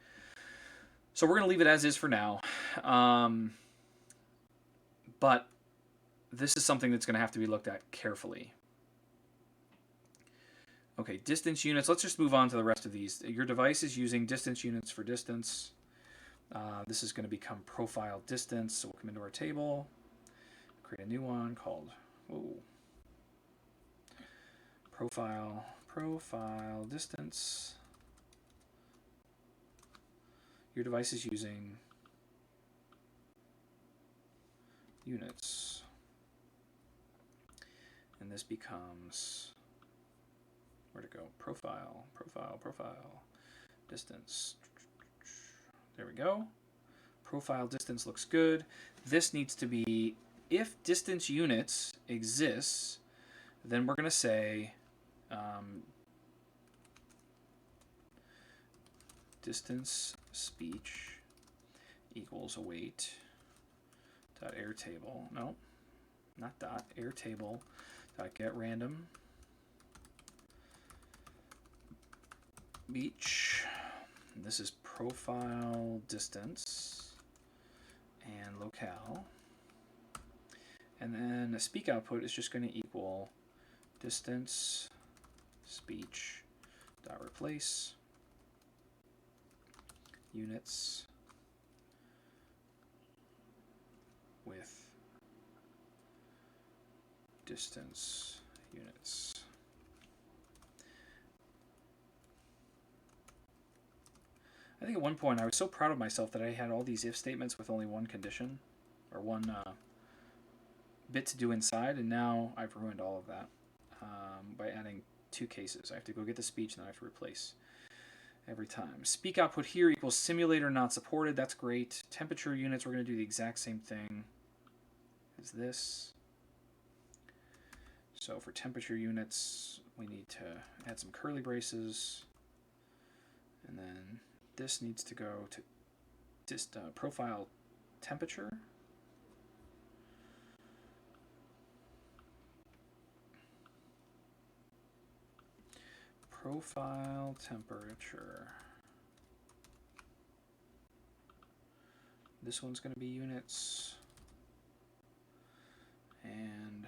So we're going to leave it as is for now. But this is something that's going to have to be looked at carefully. Okay, distance units. Let's just move on to the rest of these. Your device is using distance units for distance. This is going to become profile distance. So we'll come into our table, create a new one called profile distance. Your device is using units. And this becomes, where to go? Profile, distance. There we go. Profile distance looks good. This needs to be, if distance units exists, then we're going to say distance speech equals await dot airtable. No, not dot airtable dot get random beach. And this is profile distance and locale. And then the speak output is just going to equal distance speech dot replace units with distance units. I think at one point I was so proud of myself that I had all these if statements with only one condition or one bit to do inside, and now I've ruined all of that by adding 2 cases. I have to go get the speech and then I have to replace every time. Speak output here equals simulator not supported. That's great. Temperature units, we're going to do the exact same thing as this. So for temperature units, we need to add some curly braces. And then this needs to go to just profile temperature. Profile temperature. This one's going to be units. And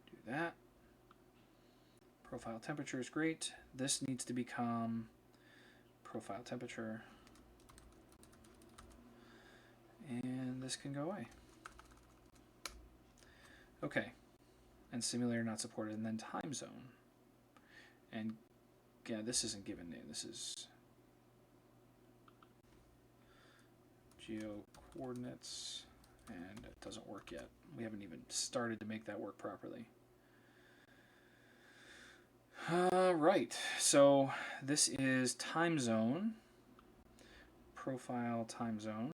do that. Profile temperature is great. This needs to become profile temperature. And this can go away. Okay. And simulator not supported. And then time zone. And yeah, this isn't given name. This is geo coordinates. And it doesn't work yet. We haven't even started to make that work properly. Right, so this is time zone, profile time zone.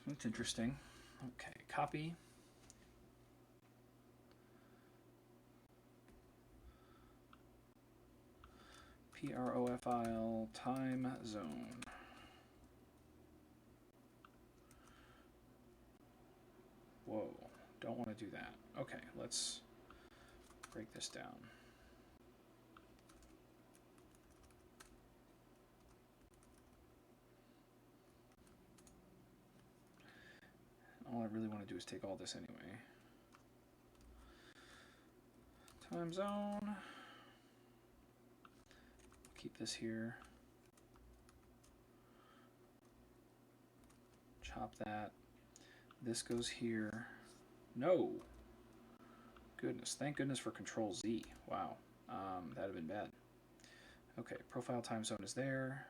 That's interesting. Okay, copy. profile time zone. Whoa, don't want to do that. Okay, let's break this down. All I really want to do is take all this anyway. Time zone. Keep this here. Chop that. This goes here. No. Goodness. Thank goodness for Control Z. Wow. That'd have been bad. Okay. Profile time zone is there.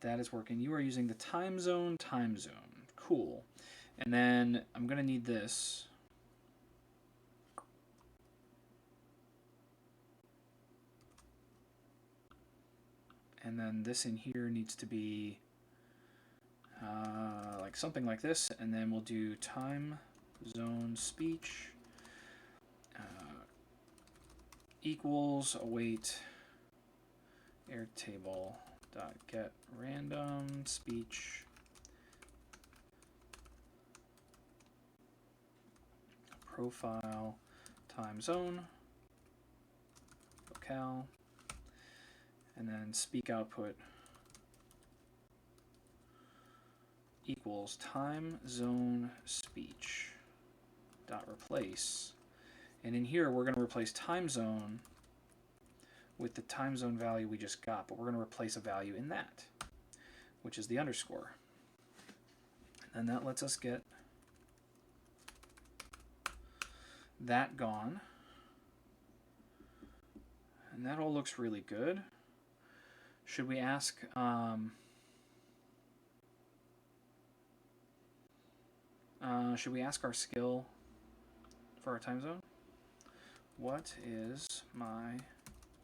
That is working. You are using the time zone. Cool. And then I'm going to need this. And then this in here needs to be like something like this, and then we'll do time zone speech equals await airtable dot get random speech profile time zone locale, and then speak output equals time zone speech dot replace, and in here we're going to replace time zone with the time zone value we just got, but we're going to replace a value in that, which is the underscore, and that lets us get that gone, and that all looks really good. Should we ask our skill for our time zone? What is my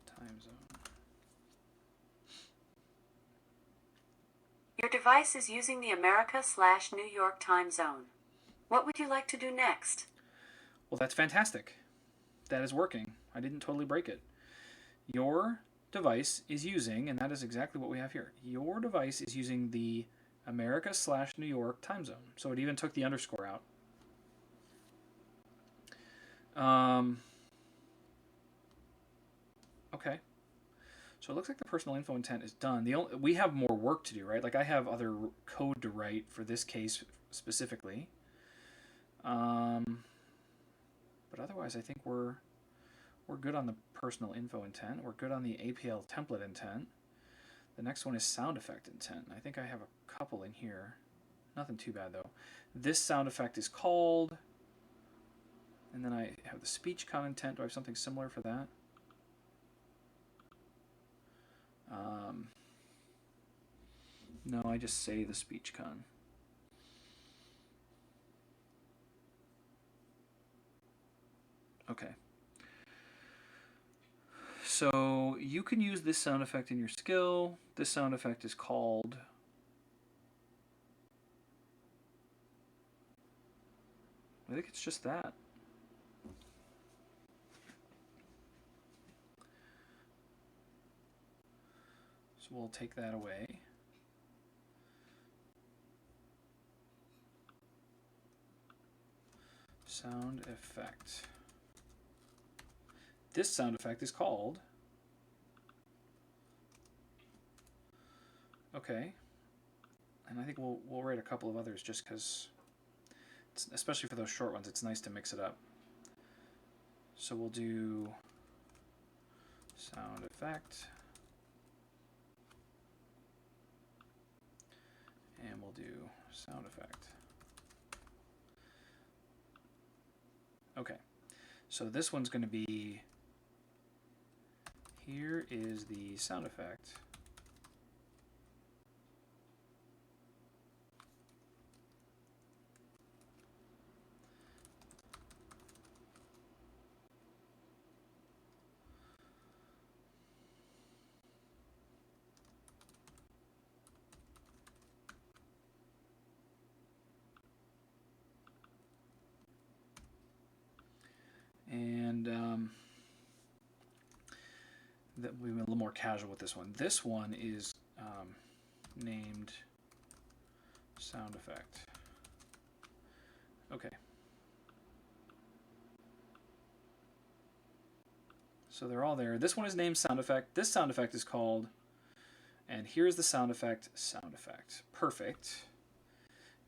time zone? Your device is using the America/New York time zone. What would you like to do next? Well, that's fantastic. That is working. I didn't totally break it. Your device is using, and that is exactly what we have here. Your device is using the America/New York time zone. So it even took the underscore out. Okay. So it looks like the personal info intent is done. We have more work to do, right? Like I have other code to write for this case specifically. But otherwise, I think we're good on the personal info intent. We're good on the APL template intent. The next one is sound effect intent. I think I have a couple in here. Nothing too bad though. This sound effect is called, and then I have the speech con intent. Do I have something similar for that? No, I just say the speech con. Okay. So you can use this sound effect in your skill. This sound effect is called... I think it's just that. So we'll take that away. Sound effect. This sound effect is called... Okay. And I think we'll write a couple of others just because, especially for those short ones, it's nice to mix it up. So we'll do sound effect. And we'll do sound effect. Okay. So this one's going to be, here is the sound effect. And that we've been a little more casual with this one. This one is named sound effect. Okay. So they're all there. This one is named sound effect. This sound effect is called, and here's the sound effect, sound effect. Perfect.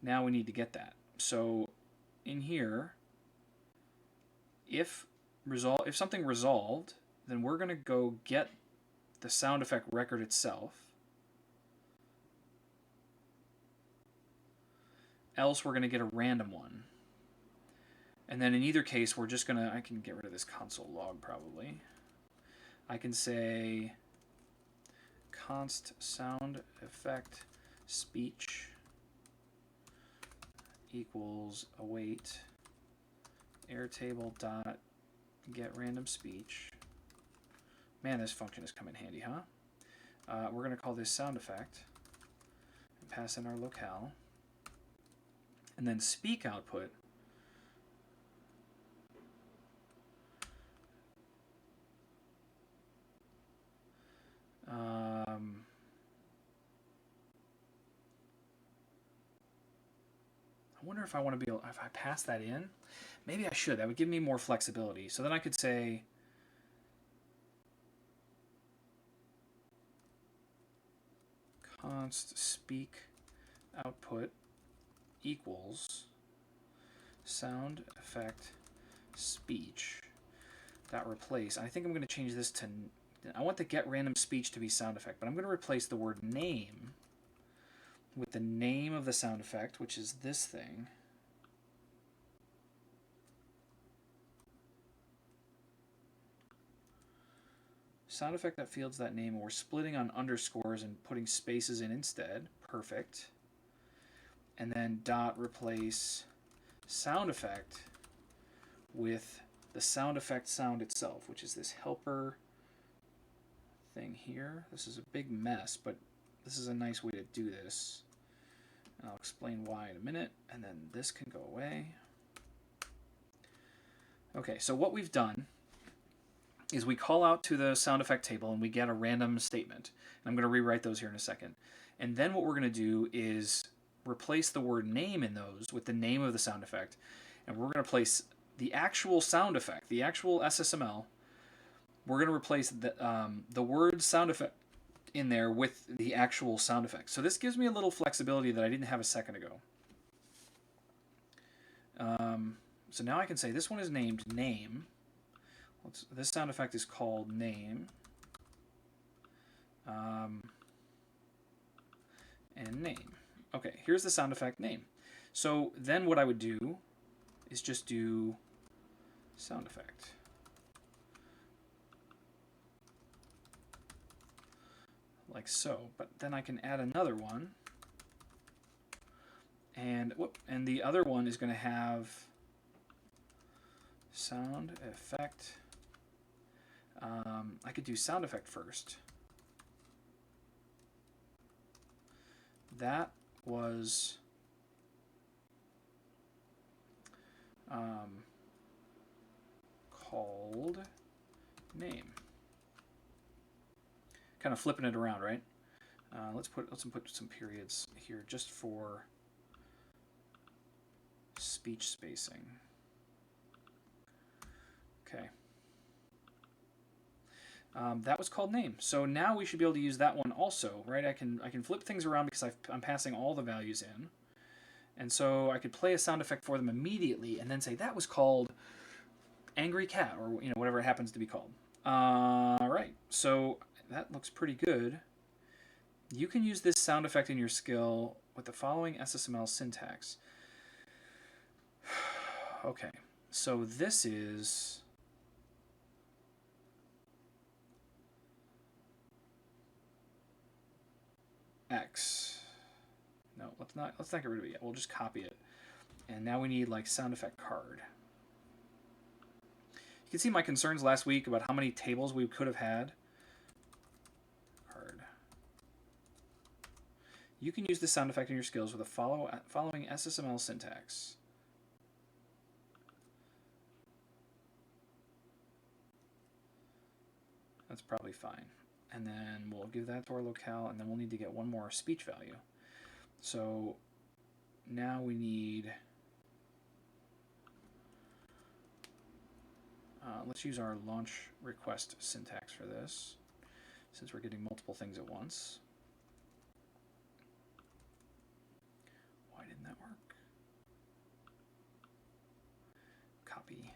Now we need to get that. So in here, if something resolved, then we're going to go get the sound effect record itself. Else we're going to get a random one. And then in either case, we're just going to, I can get rid of this console log probably. I can say const sound effect speech equals await airtable dot get random speech. Man, this function has come in handy, huh? We're going to call this sound effect and pass in our locale. And then speak output I wonder if I want to be able, if I pass that in, maybe I should. That would give me more flexibility. So then I could say const speak output equals sound effect speech dot replace. I think I'm going to change this to, I want the get random speech to be sound effect, but I'm going to replace the word name with the name of the sound effect, which is this thing. Sound effect that fields that name, and we're splitting on underscores and putting spaces in instead. Perfect. And then dot replace sound effect with the sound effect sound itself, which is this helper thing here. This is a big mess, but this is a nice way to do this. And I'll explain why in a minute, and then this can go away. Okay, so what we've done is we call out to the sound effect table and we get a random statement. And I'm going to rewrite those here in a second. And then what we're going to do is replace the word name in those with the name of the sound effect. And we're going to place the actual sound effect, the actual SSML. We're going to replace the word sound effect in there with the actual sound effect. So this gives me a little flexibility that I didn't have a second ago. So now I can say this one is named name. This sound effect is called name. And name. Okay, here's the sound effect name. So then what I would do is just do sound effect. Like so, but then I can add another one, and the other one is going to have sound effect I could do sound effect first. That was called name. Kind of flipping it around, right? Let's put some periods here just for speech spacing. Okay. That was called name. So now we should be able to use that one also, right? I can flip things around because I'm passing all the values in. And so I could play a sound effect for them immediately and then say that was called angry cat, or whatever it happens to be called. Right. So that looks pretty good. You can use this sound effect in your skill with the following SSML syntax. Okay. So this is X. No, let's not get rid of it yet. We'll just copy it. And now we need like sound effect card. You can see my concerns last week about how many tables we could have had. Card. You can use this sound effect in your skills with the following SSML syntax. That's probably fine. And then we'll give that to our locale, and then we'll need to get one more speech value. So now we need, let's use our launch request syntax for this, since we're getting multiple things at once. Why didn't that work? Copy.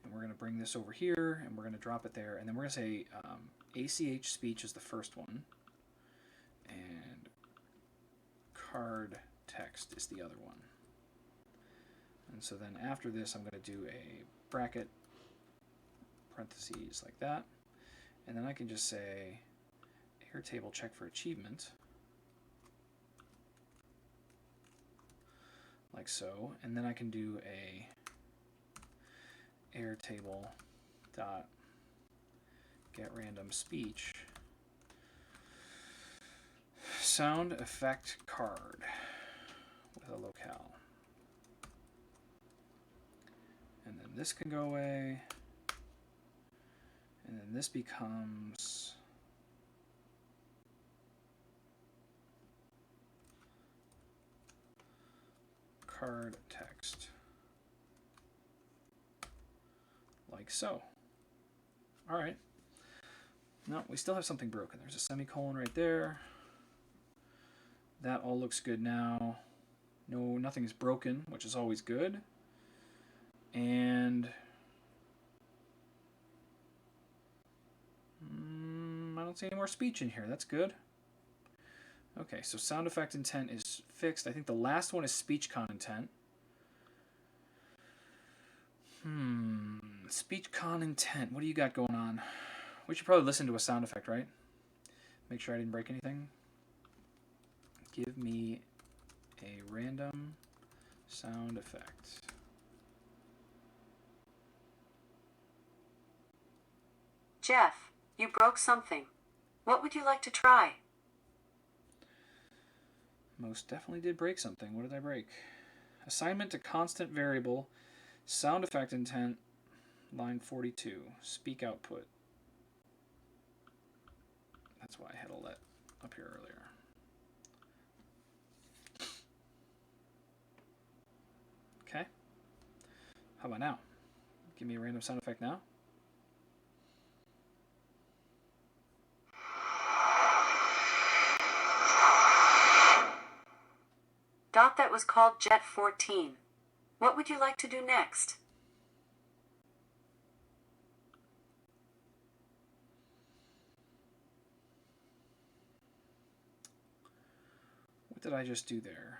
And we're going to bring this over here, and we're going to drop it there, and then we're going to say ACH speech is the first one, and card text is the other one. And so then after this, I'm going to do a bracket, parentheses like that, and then I can just say Airtable check for achievement, like so, and then I can do a Airtable dot get random speech sound effect card with a locale, and then this can go away, and then this becomes card text, like so. All right. No, we still have something broken. There's a semicolon right there. That all looks good now. No, nothing is broken, which is always good. And I don't see any more speech in here. That's good. Okay, so sound effect intent is fixed. I think the last one is speech con intent. Speech con intent. What do you got going on? We should probably listen to a sound effect, right? Make sure I didn't break anything. Give me a random sound effect. Jeff, you broke something. What would you like to try? Most definitely did break something. What did I break? Assignment to constant variable, sound effect intent, line 42, speak output. That's why I had all that up here earlier. Okay. How about now? Give me a random sound effect now. Dot that was called Jet 14. What would you like to do next? What did I just do there?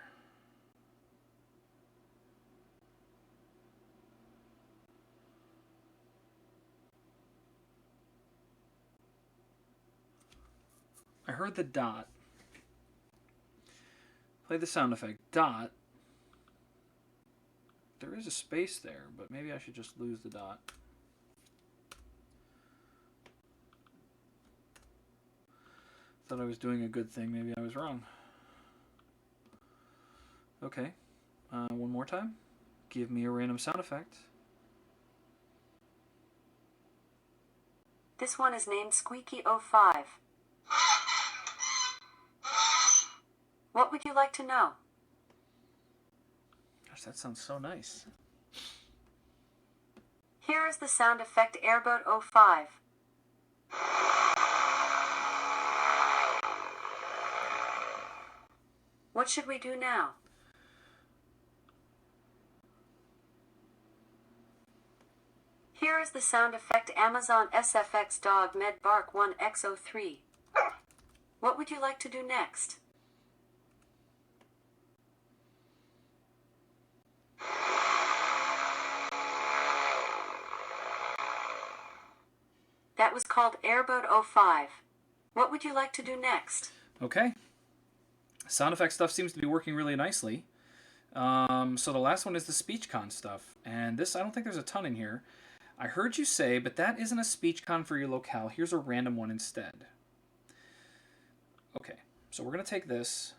I heard the dot. Play the sound effect. Dot. There is a space there, but maybe I should just lose the dot. Thought I was doing a good thing. Maybe I was wrong. Okay. One more time. Give me a random sound effect. This one is named Squeaky05. What would you like to know? Gosh, that sounds so nice. Here is the sound effect Airboat05. What should we do now? Here is the sound effect Amazon SFX Dog Med Bark 1X03. What would you like to do next? That was called Airboat05. What would you like to do next? Okay. Sound effect stuff seems to be working really nicely. So the last one is the SpeechCon stuff. And this, I don't think there's a ton in here. I heard you say, but that isn't a SpeechCon for your locale. Here's a random one instead. Okay, so we're going to take this.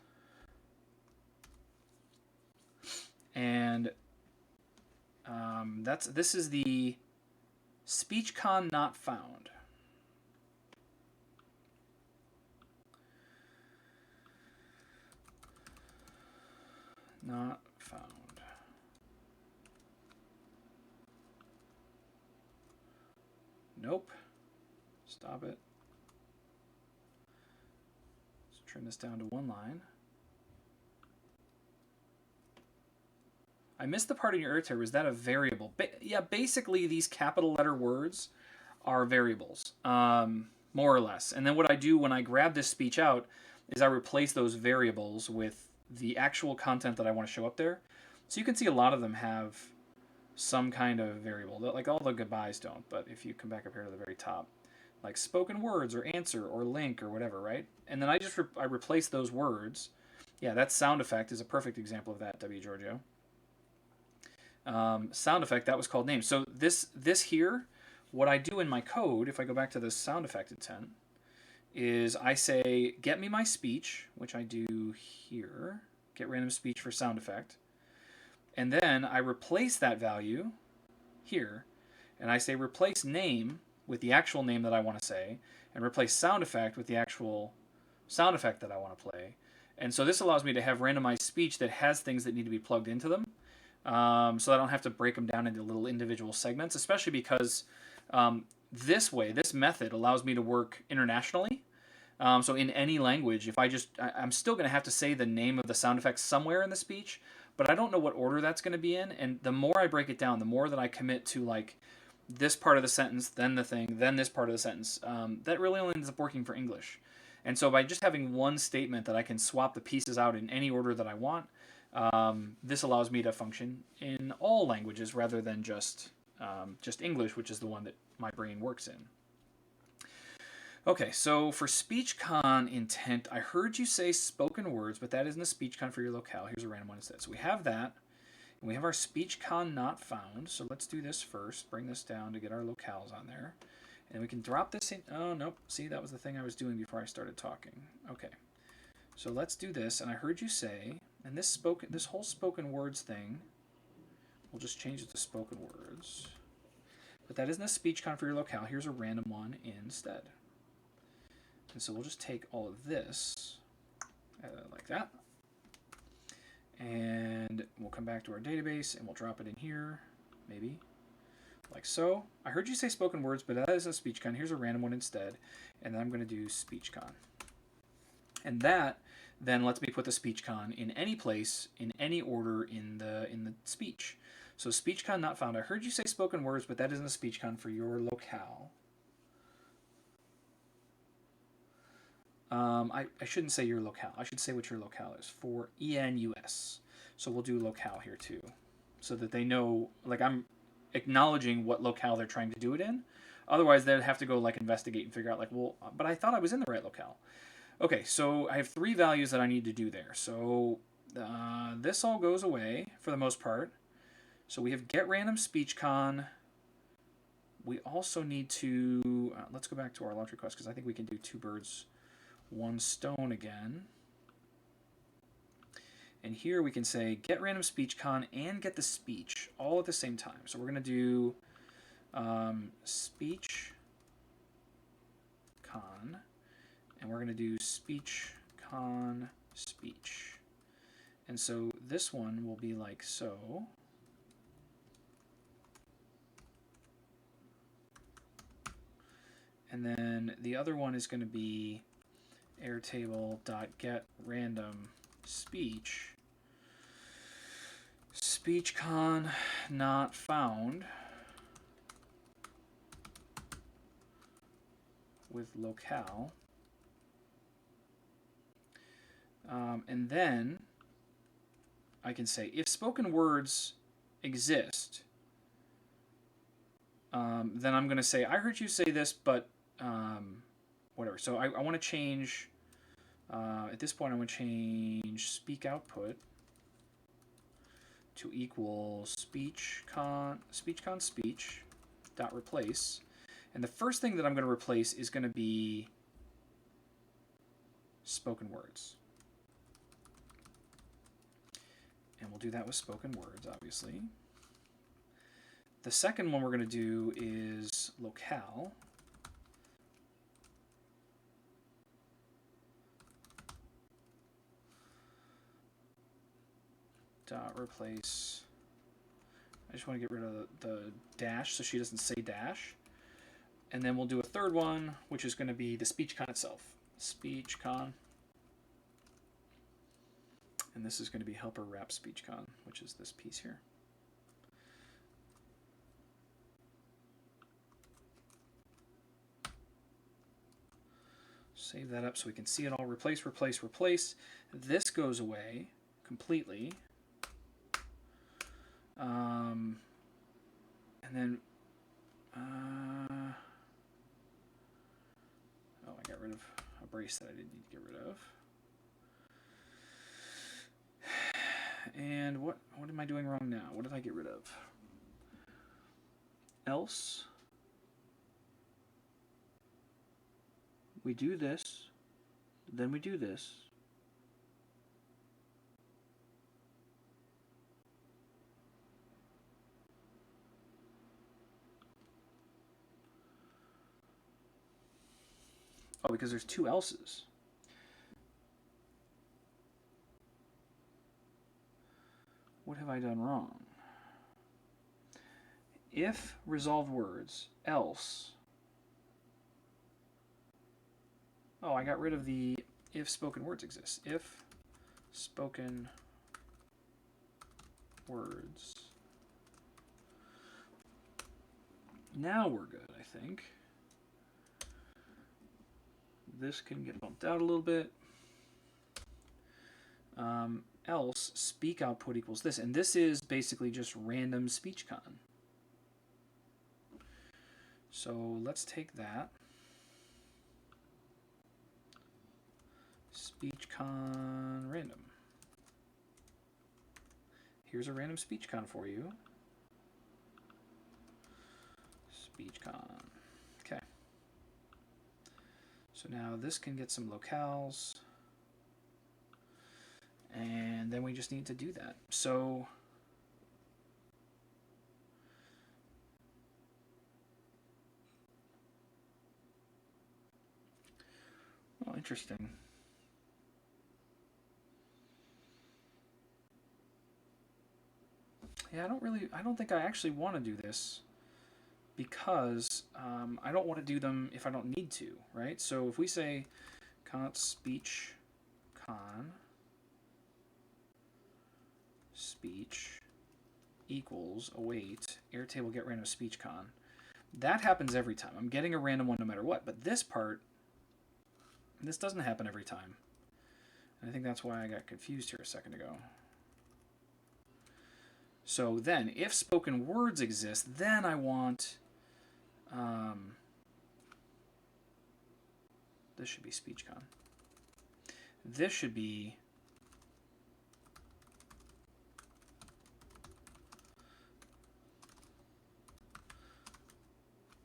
And this is the SpeechCon not found. Not found. Nope. Stop it. Let's trim this down to one line. I missed the part in your irritator. Was that a variable? Yeah, basically these capital letter words are variables, more or less. And then what I do when I grab this speech out is I replace those variables with the actual content that I want to show up there. So you can see a lot of them have some kind of variable. Like all the goodbyes don't, but if you come back up here to the very top, like spoken words or answer or link or whatever, right? And then I just I replace those words. Yeah, that sound effect is a perfect example of that, W. Giorgio. Sound effect, that was called name. So this here, what I do in my code, if I go back to this sound effect intent, is I say, get me my speech, which I do here, get random speech for sound effect, and then I replace that value here, and I say replace name with the actual name that I want to say, and replace sound effect with the actual sound effect that I want to play. And so this allows me to have randomized speech that has things that need to be plugged into them, so I don't have to break them down into little individual segments, especially because this way, this method allows me to work internationally. So in any language, if I'm still going to have to say the name of the sound effect somewhere in the speech, but I don't know what order that's going to be in. And the more I break it down, the more that I commit to like this part of the sentence, then the thing, then this part of the sentence, that really only ends up working for English. And so by just having one statement that I can swap the pieces out in any order that I want, this allows me to function in all languages rather than just English, which is the one that my brain works in. Okay, so for SpeechCon intent, I heard you say spoken words, but that isn't a SpeechCon for your locale. Here's a random one instead. So we have that, and we have our SpeechCon not found. So let's do this first. Bring this down to get our locales on there. And we can drop this in. Oh, nope. See, that was the thing I was doing before I started talking. Okay. So let's do this, and I heard you say, and this whole spoken words thing, we'll just change it to spoken words. But that isn't a SpeechCon for your locale. Here's a random one instead. And so we'll just take all of this like that. And we'll come back to our database and we'll drop it in here, maybe, like so. I heard you say spoken words, but that is a SpeechCon. Here's a random one instead. And then I'm going to do SpeechCon. And that then lets me put the SpeechCon in any place, in any order in the speech. So SpeechCon not found. I heard you say spoken words, but that isn't a SpeechCon for your locale. I shouldn't say your locale. I should say what your locale is for ENUS. So we'll do locale here too, so that they know, like I'm acknowledging what locale they're trying to do it in. Otherwise, they'd have to go like investigate and figure out like, well, but I thought I was in the right locale. Okay, so I have 3 values that I need to do there. So this all goes away for the most part. So we have get random SpeechCon. We also need to, let's go back to our launch request because I think we can do 2 birds 1 stone again. And here we can say get random speech con and get the speech all at the same time. So we're going to do speech con, and we're going to do speech con speech. And so this one will be like so. And then the other one is going to be airtable.get random speech. Speech con not found with locale. And then I can say if spoken words exist, then I'm going to say I heard you say this, but whatever. So I want to change, at this point I want to change speak output to equal speech con speech dot replace. And the first thing that I'm going to replace is going to be spoken words. And we'll do that with spoken words, obviously. The second one we're going to do is locale. Dot replace. I just want to get rid of the dash so she doesn't say dash. And then we'll do a third one, which is going to be the speech con itself. Speech con. And this is going to be helper wrap speech con, which is this piece here. Save that up so we can see it all. Replace, replace, replace. This goes away completely. And then, oh, I got rid of a brace that I didn't need to get rid of. And what am I doing wrong now? What did I get rid of? Else, we do this, then we do this. Oh, because there's two else's. What have I done wrong? If resolved words, else. Oh, I got rid of the if spoken words exist. If spoken words. Now we're good, I think. This can get bumped out a little bit. Else speak output equals this, and this is basically just random speech con. So let's take that. Speech con random. Here's a random speech con for you. Speech con. Okay. So now this can get some locales. And then we just need to do that. So oh, interesting. Yeah, I don't think I actually want to do this because I don't want to do them if I don't need to, right? So if we say const speech con speech equals await airtable get random speech con, that happens every time. I'm getting a random one no matter what. But this part, this doesn't happen every time. And I think that's why I got confused here a second ago. So then, if spoken words exist, then I want, this should be speech con. This should be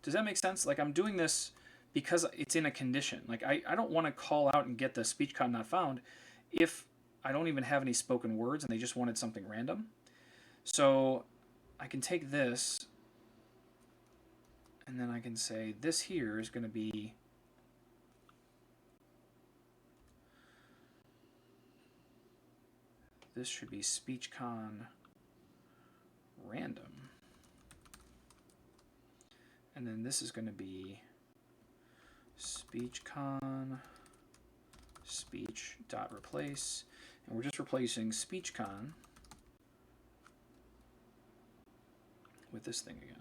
does that make sense? Like I'm doing this because it's in a condition. Like, I don't want to call out and get the speech con not found if I don't even have any spoken words and they just wanted something random. So I can take this, and then I can say this here is going to be this should be SpeechCon random. And then this is going to be SpeechCon speech.replace. And we're just replacing SpeechCon with this thing again.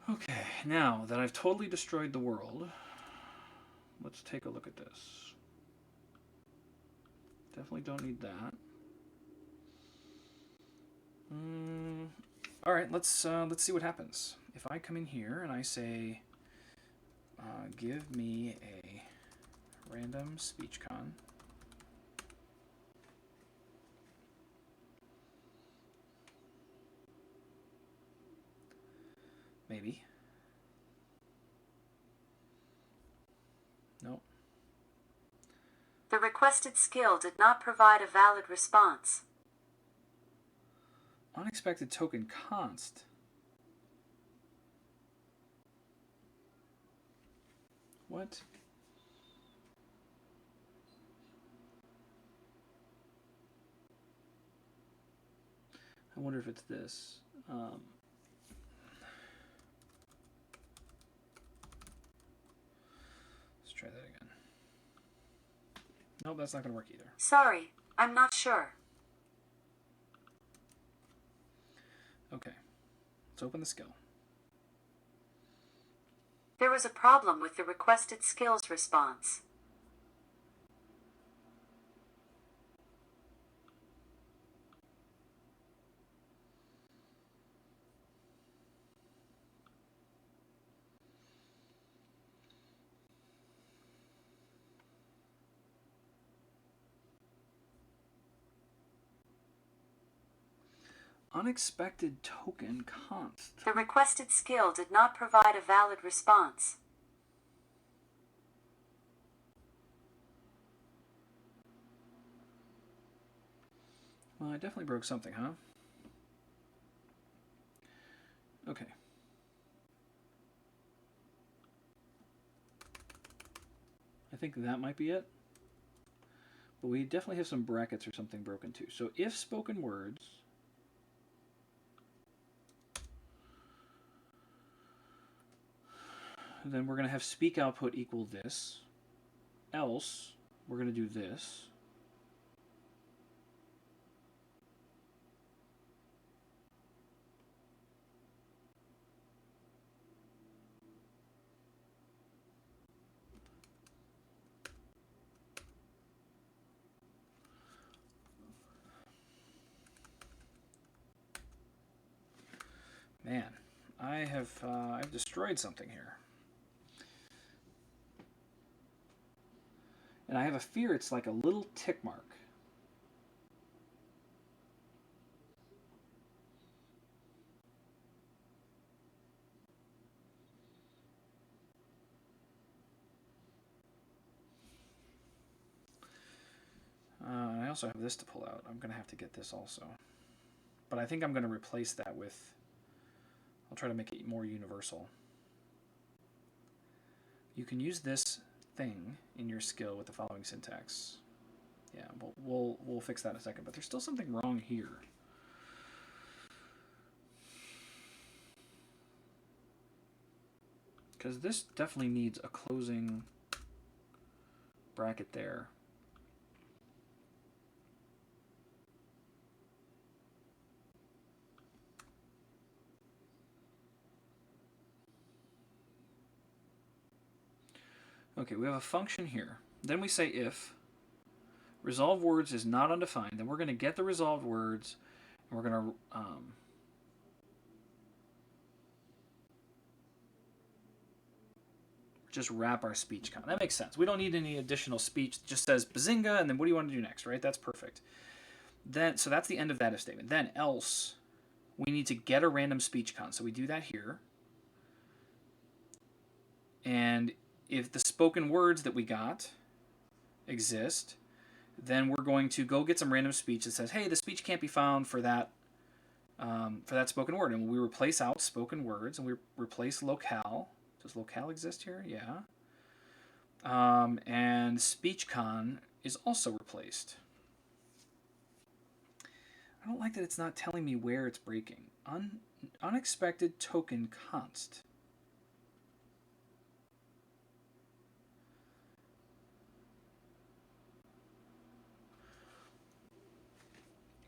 Okay, now that I've totally destroyed the world, let's take a look at this. Definitely don't need that. All right, let's see what happens. If I come in here and I say, give me a random SpeechCon. Maybe. Nope. The requested skill did not provide a valid response. Unexpected token const. What? I wonder if it's this. Let's try that again. Nope, that's not going to work either. Sorry, I'm not sure. Okay, let's open the skill. There was a problem with the requested skills response. Unexpected token const. The requested skill did not provide a valid response. Well, I definitely broke something, huh? Okay. I think that might be it. But we definitely have some brackets or something broken too. So if spoken words, then we're going to have speak output equal this. Else, we're going to do this. Man, I've destroyed something here. And I have a fear it's like a little tick mark. I also have this to pull out. I'm going to have to get this also. But I think I'm going to replace that with, I'll try to make it more universal. You can use this thing in your skill with the following syntax. Yeah, we'll fix that in a second, but there's still something wrong here. Because this definitely needs a closing bracket there. Okay, we have a function here. Then we say if resolved words is not undefined, then we're going to get the resolved words, and we're going to just wrap our speech con. That makes sense. We don't need any additional speech. It just says bazinga, and then what do you want to do next, right? That's perfect. Then, so that's the end of that if statement. Then else, we need to get a random speech con. So we do that here. And if the spoken words that we got exist, then we're going to go get some random speech that says, hey, the speech can't be found for that spoken word. And we replace out spoken words, and we replace locale. Does locale exist here? Yeah. And SpeechCon is also replaced. I don't like that it's not telling me where it's breaking. Unexpected token const.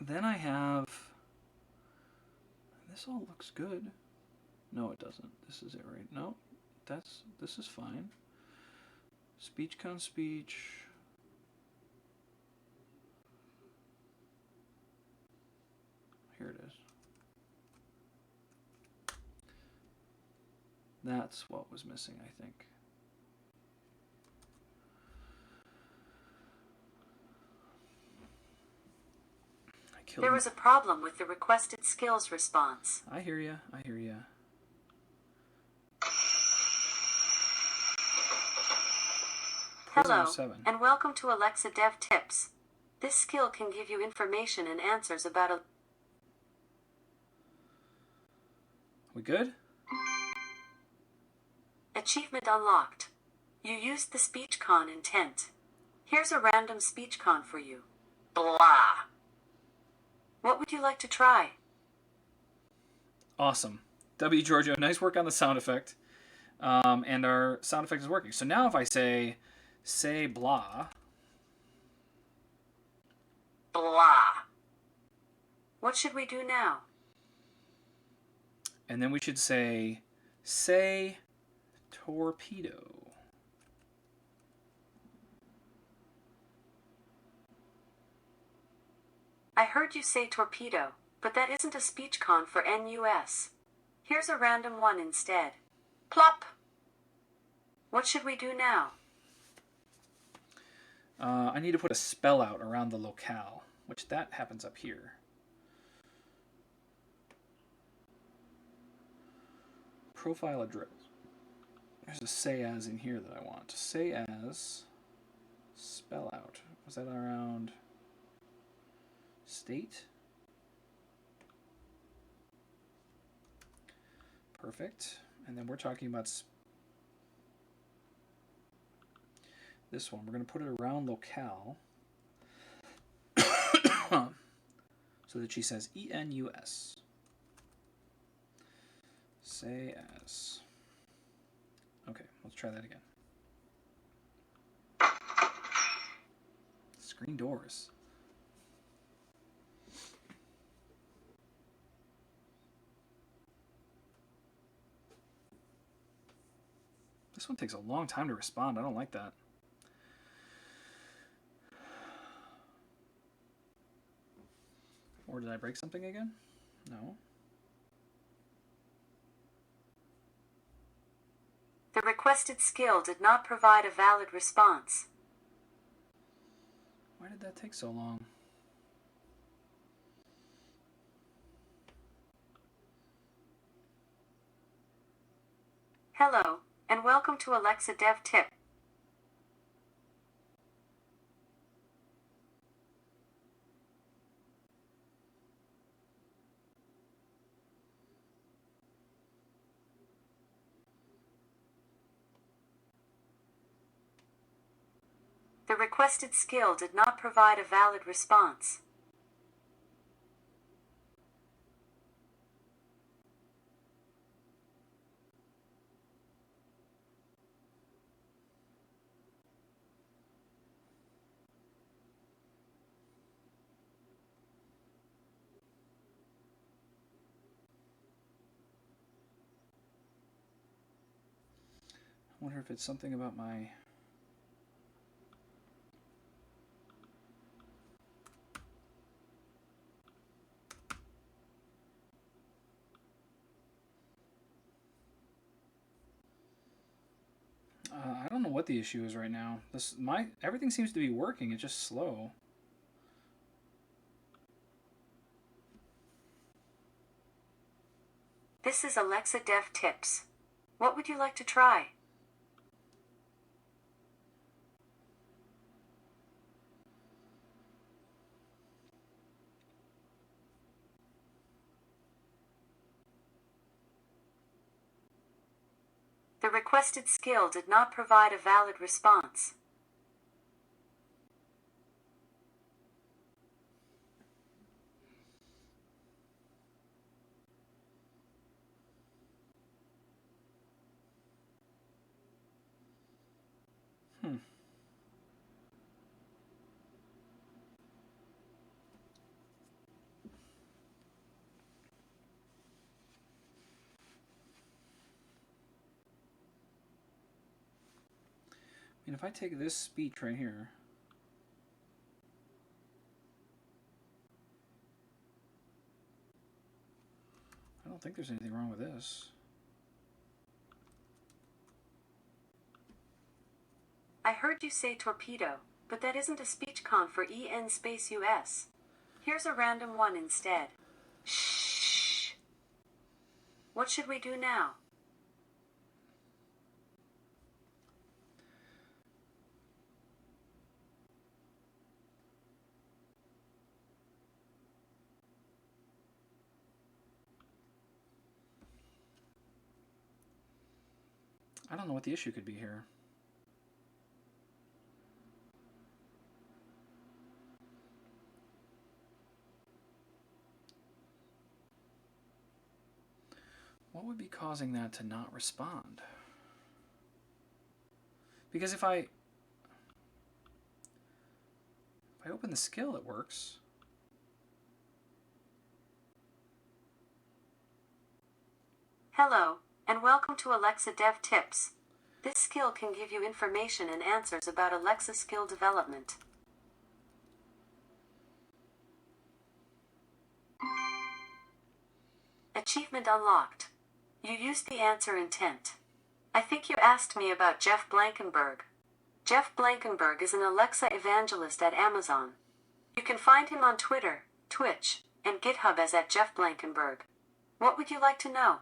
Then I have... This all looks good. No, it doesn't. This is it, right? No, this is fine. SpeechCon speech. Here it is. That's what was missing, I think. There was a problem with the requested skills response. I hear ya. I hear ya. Hello, and welcome to Alexa Dev Tips. This skill can give you information and answers about a... We good? Achievement unlocked. You used the SpeechCon intent. Here's a random SpeechCon for you. Blah. What would you like to try? Awesome. W. Giorgio, nice work on the sound effect. And our sound effect is working. So now if I say blah. Blah. What should we do now? And then we should say torpedo. I heard you say torpedo, but that isn't a SpeechCon for NUS. Here's a random one instead. Plop. What should we do now? I need to put a spell out around the locale, which that happens up here. Profile address. There's a say as in here that I want. Say as spell out. Was that around state? Perfect. And then we're talking about this one. We're going to put it around locale so that she says ENUS. Say as. Okay, let's try that again. Screen doors. This one takes a long time to respond. I don't like that. Or did I break something again? No. The requested skill did not provide a valid response. Why did that take so long? Hello, and welcome to Alexa Dev Tip. The requested skill did not provide a valid response. I wonder if it's something about my... I don't know what the issue is right now. Everything seems to be working. It's just slow. This is Alexa Dev Tips. What would you like to try? The requested skill did not provide a valid response. And if I take this speech right here, I don't think there's anything wrong with this. I heard you say torpedo, but that isn't a speech con for EN space US. Here's a random one instead. Shh. What should we do now? I don't know what the issue could be here. What would be causing that to not respond? Because if I open the skill, it works. Hello, and welcome to Alexa Dev Tips. This skill can give you information and answers about Alexa skill development. Achievement unlocked. You used the answer intent. I think you asked me about Jeff Blankenburg. Jeff Blankenburg is an Alexa evangelist at Amazon. You can find him on Twitter, Twitch, and GitHub as at Jeff Blankenburg. What would you like to know?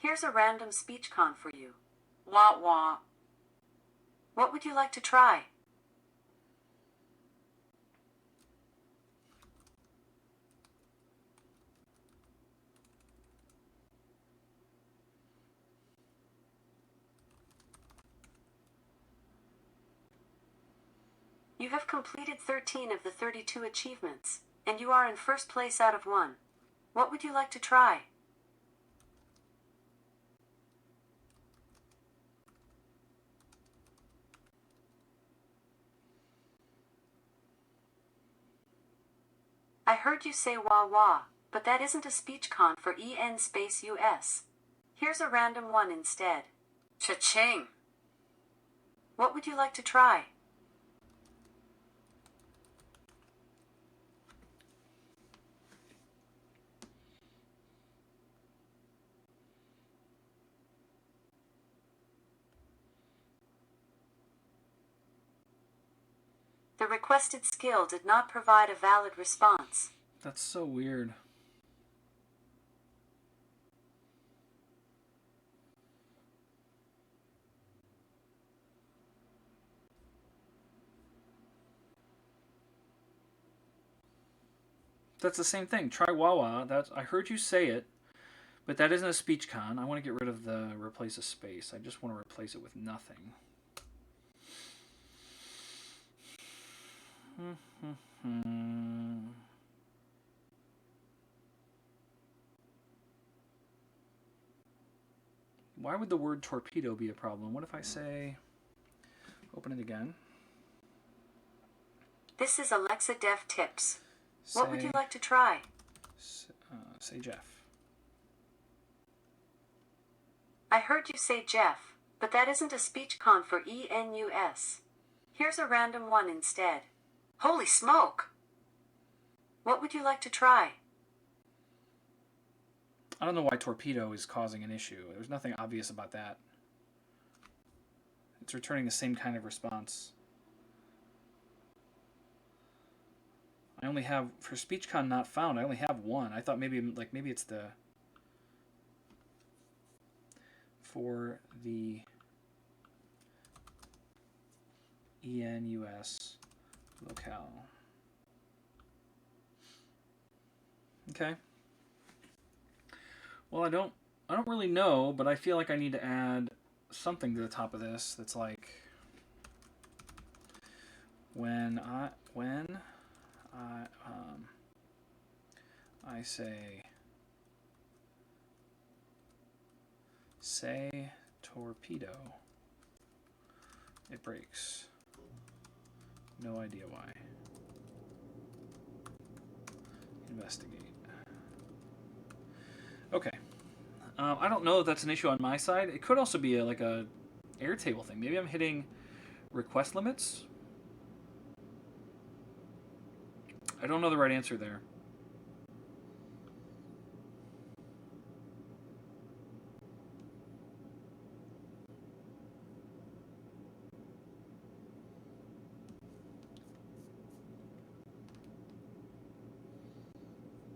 Here's a random speech con for you. Wah wah. What would you like to try? You have completed 13 of the 32 achievements, and you are in first place out of 1. What would you like to try? I heard you say wah wah, but that isn't a speech con for EN space US. Here's a random one instead. Cha-ching. What would you like to try? The requested skill did not provide a valid response. That's so weird. That's the same thing. Try Wawa. I heard you say it, but that isn't a speech con. I want to get rid of the replace a space. I just want to replace it with nothing. Why would the word torpedo be a problem? What if I say, open it again. This is Alexa Dev Tips. What would you like to try? Say Jeff. I heard you say Jeff, but that isn't a speech con for ENUS. Here's a random one instead. Holy smoke! What would you like to try? I don't know why torpedo is causing an issue. There's nothing obvious about that. It's returning the same kind of response. I only have, for SpeechCon not found, I only have one. I thought maybe it's the, for the ENUS locale. Okay. Well, I don't really know, but I feel like I need to add something to the top of this that's like when I say torpedo, it breaks. No idea why. Investigate. Okay. I don't know if that's an issue on my side. It could also be like a Airtable thing. Maybe I'm hitting request limits. I don't know the right answer there.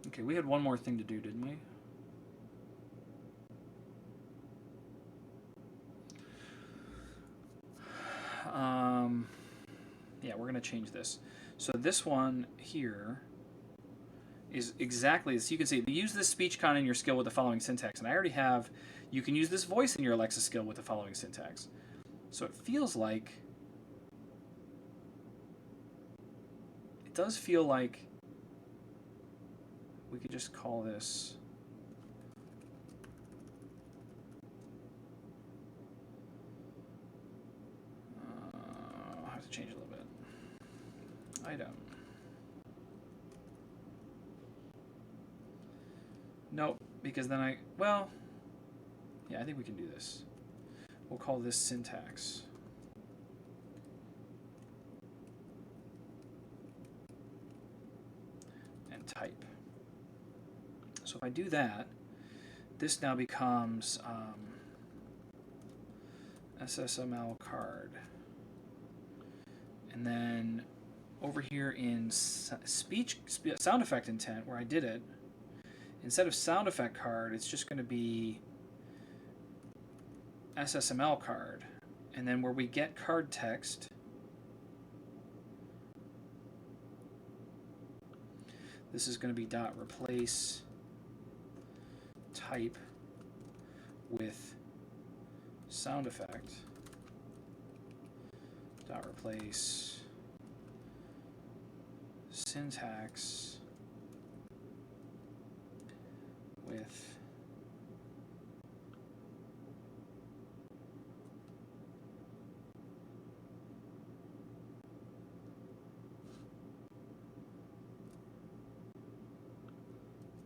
Okay, we had one more thing to do, didn't we? Yeah, we're going to change this. So this one here is exactly, so you can see, use this SpeechCon in your skill with the following syntax. And I already have, you can use this voice in your Alexa skill with the following syntax. So it feels like, it does feel like we could just call this I'll have to change it a little bit. Item. Nope, because then well, yeah, I think we can do this. We'll call this syntax. And type. So if I do that, this now becomes SSML card. And then over here in sound effect intent, where I did it, instead of sound effect card, it's just going to be SSML card. And then where we get card text, this is going to be dot replace type with sound effect. Dot replace syntax with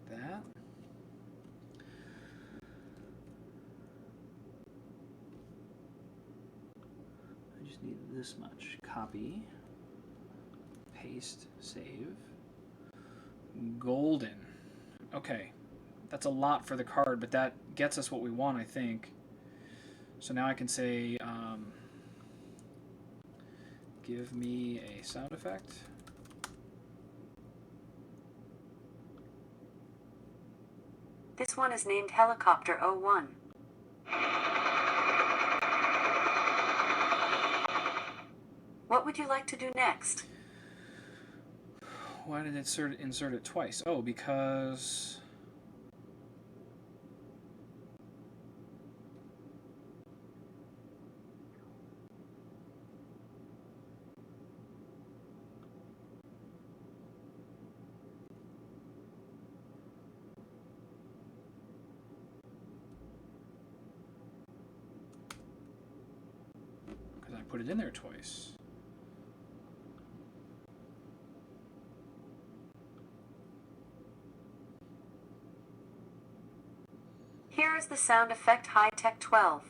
that. I just need this much. Copy, paste, save. Golden. Okay, that's a lot for the card, but that gets us what we want, I think. So now I can say, give me a sound effect. This one is named Helicopter 01. What would you like to do next? Why did it insert it twice? Oh, because I put it in there twice. Here is the sound effect High-Tech 12.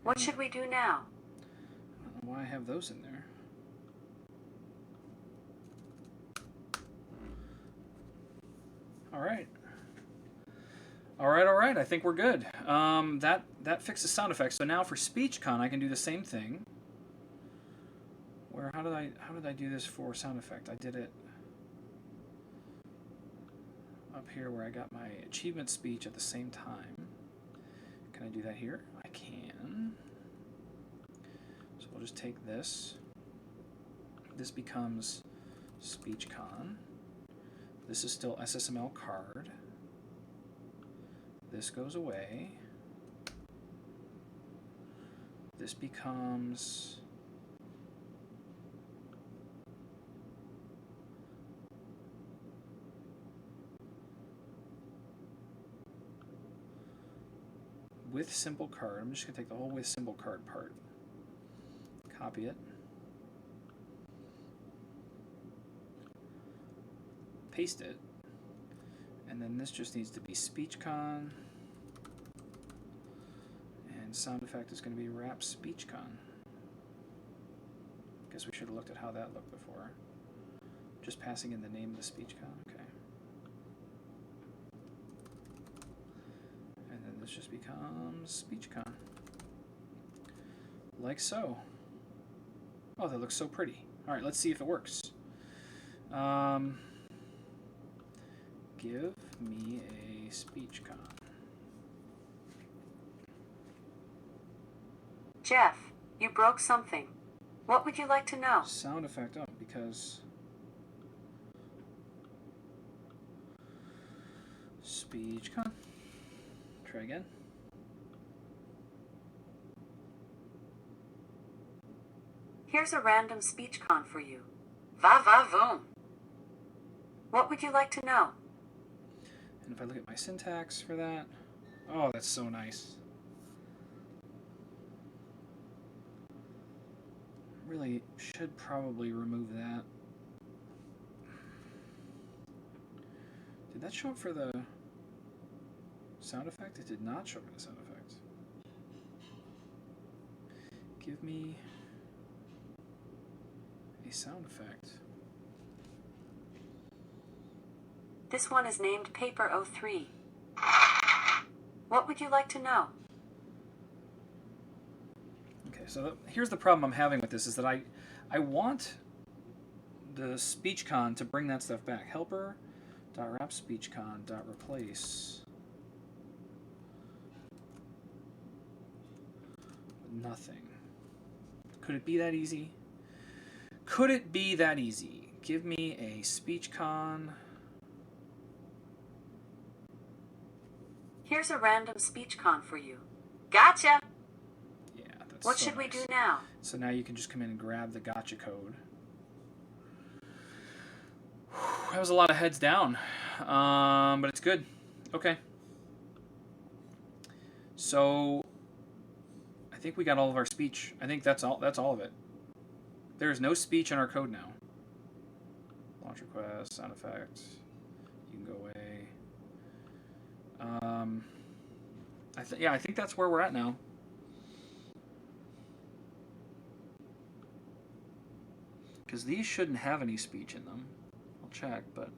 What should we do now? I don't know why I have those in there. All right. All right, all right. I think we're good. That fixes sound effects. So now for SpeechCon, I can do the same thing. Where how did I do this for sound effect? I did it up here where I got my achievement speech at the same time. Can I do that here? I can. So we'll just take this. This becomes SpeechCon. This is still SSML card. This goes away. This becomes with simple card. I'm just going to take the whole with simple card part. Copy it. Paste it. And then this just needs to be SpeechCon. And sound effect is going to be wrap SpeechCon. Guess we should have looked at how that looked before. Just passing in the name of the SpeechCon. Okay. And then this just becomes SpeechCon. Like so. Oh, that looks so pretty. All right, let's see if it works. Give me a SpeechCon. Jeff, you broke something. What would you like to know? Sound effect up because SpeechCon. Try again. Here's a random SpeechCon for you. Va va voom. What would you like to know? And if I look at my syntax for that, oh, that's so nice. Really should probably remove that. Did that show up for the sound effect? It did not show up for the sound effect. Give me a sound effect. This one is named Paper 03. What would you like to know? Okay, so here's the problem I'm having with this is that I want the SpeechCon to bring that stuff back. Helper.wrap SpeechCon.replace. Nothing. Could it be that easy? Could it be that easy? Give me a SpeechCon. Here's a random SpeechCon for you. Gotcha! Yeah, that's What so should we nice. do now? So now you can just come in and grab the gotcha code. That was a lot of heads down, but it's good. Okay. So I think we got all of our speech. I think that's all. That's all of it. There is no speech in our code now. Launch request, sound effect. You can go away. I think that's where we're at now. Because these shouldn't have any speech in them. I'll check, but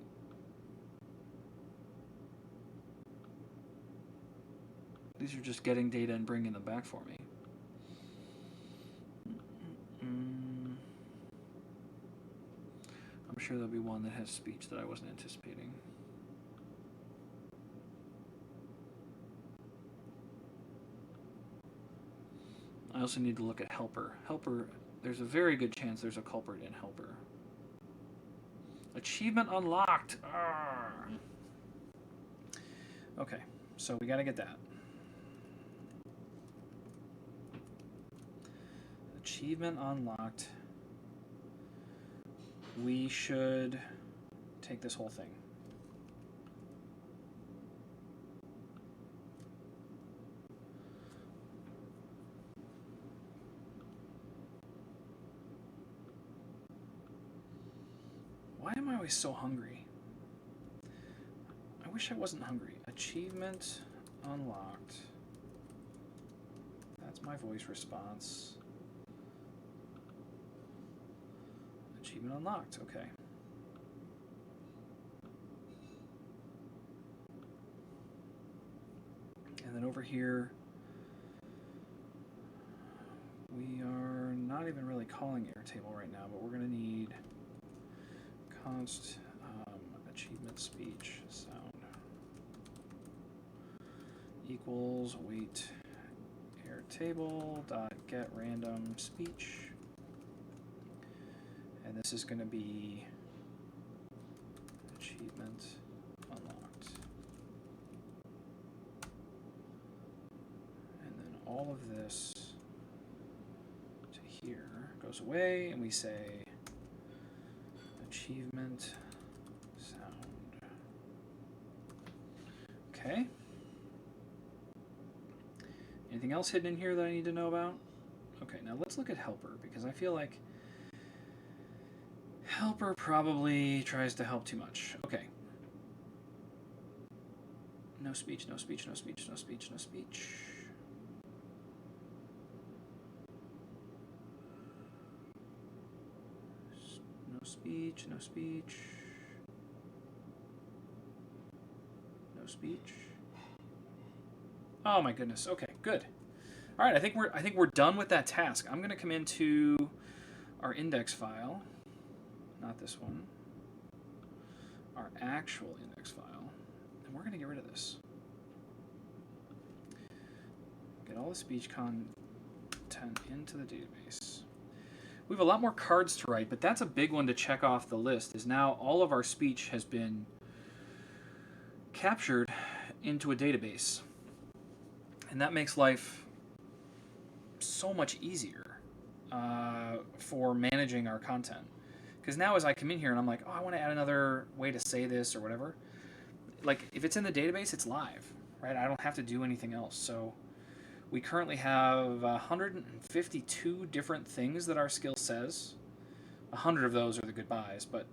these are just getting data and bringing them back for me. I'm sure there'll be one that has speech that I wasn't anticipating. I also need to look at helper. Helper, there's a very good chance there's a culprit in helper. Achievement unlocked. Arrgh. Okay, so we got to get that. Achievement unlocked. We should take this whole thing. Why am I always so hungry? I wish I wasn't hungry. Achievement unlocked. That's my voice response. Achievement unlocked. Okay. then over here, we are not even really calling Airtable right now, but we're going to need const achievement speech sound equals wait Airtable dot get random speech, and this is going to be achievement unlocked, and then all of this to here goes away, and we say achievement sound. Okay. Anything else hidden in here that I need to know about? Okay, now let's look at helper, because I feel like helper probably tries to help too much. Okay. No speech, no speech, no speech, no speech, no speech. No speech, no speech. No speech. Oh my goodness. Okay, good. All right, I think we're done with that task. I'm going to come into our index file, not this one. Our actual index file, and we're going to get rid of this. Get all the speech content into the database. We have a lot more cards to write, but that's a big one to check off the list, is now all of our speech has been captured into a database. And that makes life so much easier for managing our content. Because now as I come in here and I'm like, oh, I want to add another way to say this or whatever, like if it's in the database, it's live, right? I don't have to do anything else. So we currently have 152 different things that our skill says. 100 of those are the goodbyes, but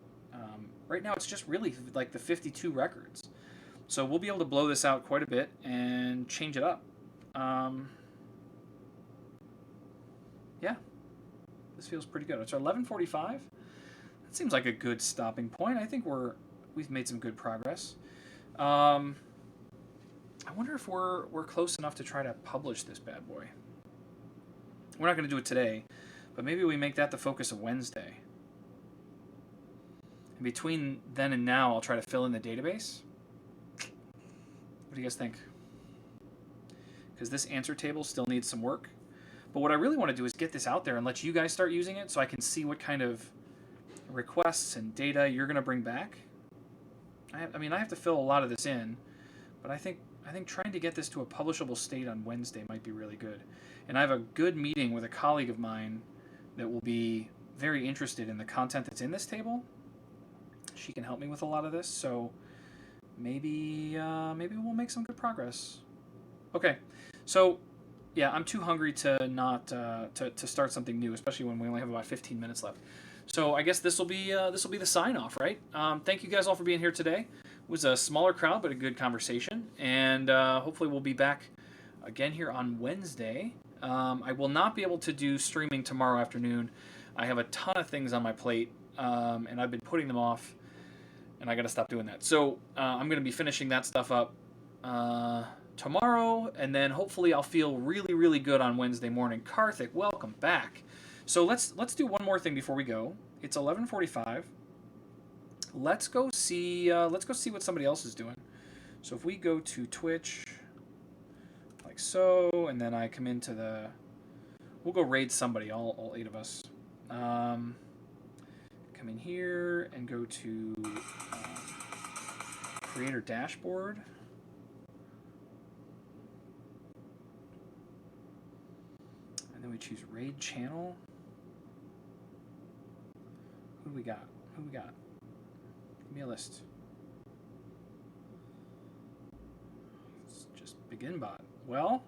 right now it's just really like the 52 records. So we'll be able to blow this out quite a bit and change it up. Yeah, this feels pretty good. It's 11:45. That seems like a good stopping point. I think we've made some good progress. I wonder if we're close enough to try to publish this bad boy. We're not going to do it today, but maybe we make that the focus of Wednesday. And between then and now, I'll try to fill in the database. What do you guys think? Because this answer table still needs some work. But what I really want to do is get this out there and let you guys start using it so I can see what kind of requests and data you're going to bring back. I have to fill a lot of this in, but I think trying to get this to a publishable state on Wednesday might be really good. And I have a good meeting with a colleague of mine that will be very interested in the content that's in this table. She can help me with a lot of this, so maybe we'll make some good progress. Okay, so yeah, I'm too hungry to not to start something new, especially when we only have about 15 minutes left. So I guess this will be the sign off, right? Thank you guys all for being here today. It was a smaller crowd, but a good conversation, and hopefully we'll be back again here on Wednesday. I will not be able to do streaming tomorrow afternoon. I have a ton of things on my plate, and I've been putting them off, and I got to stop doing that. So I'm going to be finishing that stuff up tomorrow, and then hopefully I'll feel really, really good on Wednesday morning. Karthik, welcome back. So let's do one more thing before we go. It's 11:45. Let's go see what somebody else is doing. So if we go to Twitch, like so, and then I come into we'll go raid somebody, all 8 of us. Come in here and go to creator dashboard. And then we choose raid channel. Who do we got? Give me a list. It's just BeginBot. Well,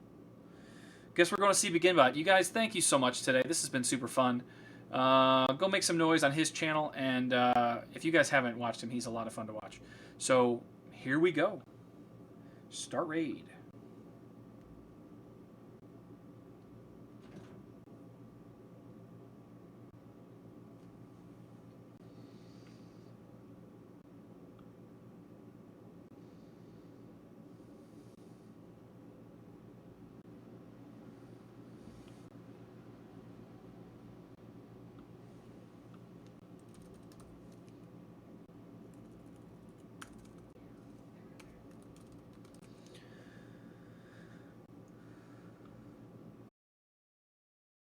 guess we're going to see BeginBot. You guys, thank you so much today. This has been super fun. Go make some noise on his channel, and if you guys haven't watched him, he's a lot of fun to watch. So here we go. Start raid.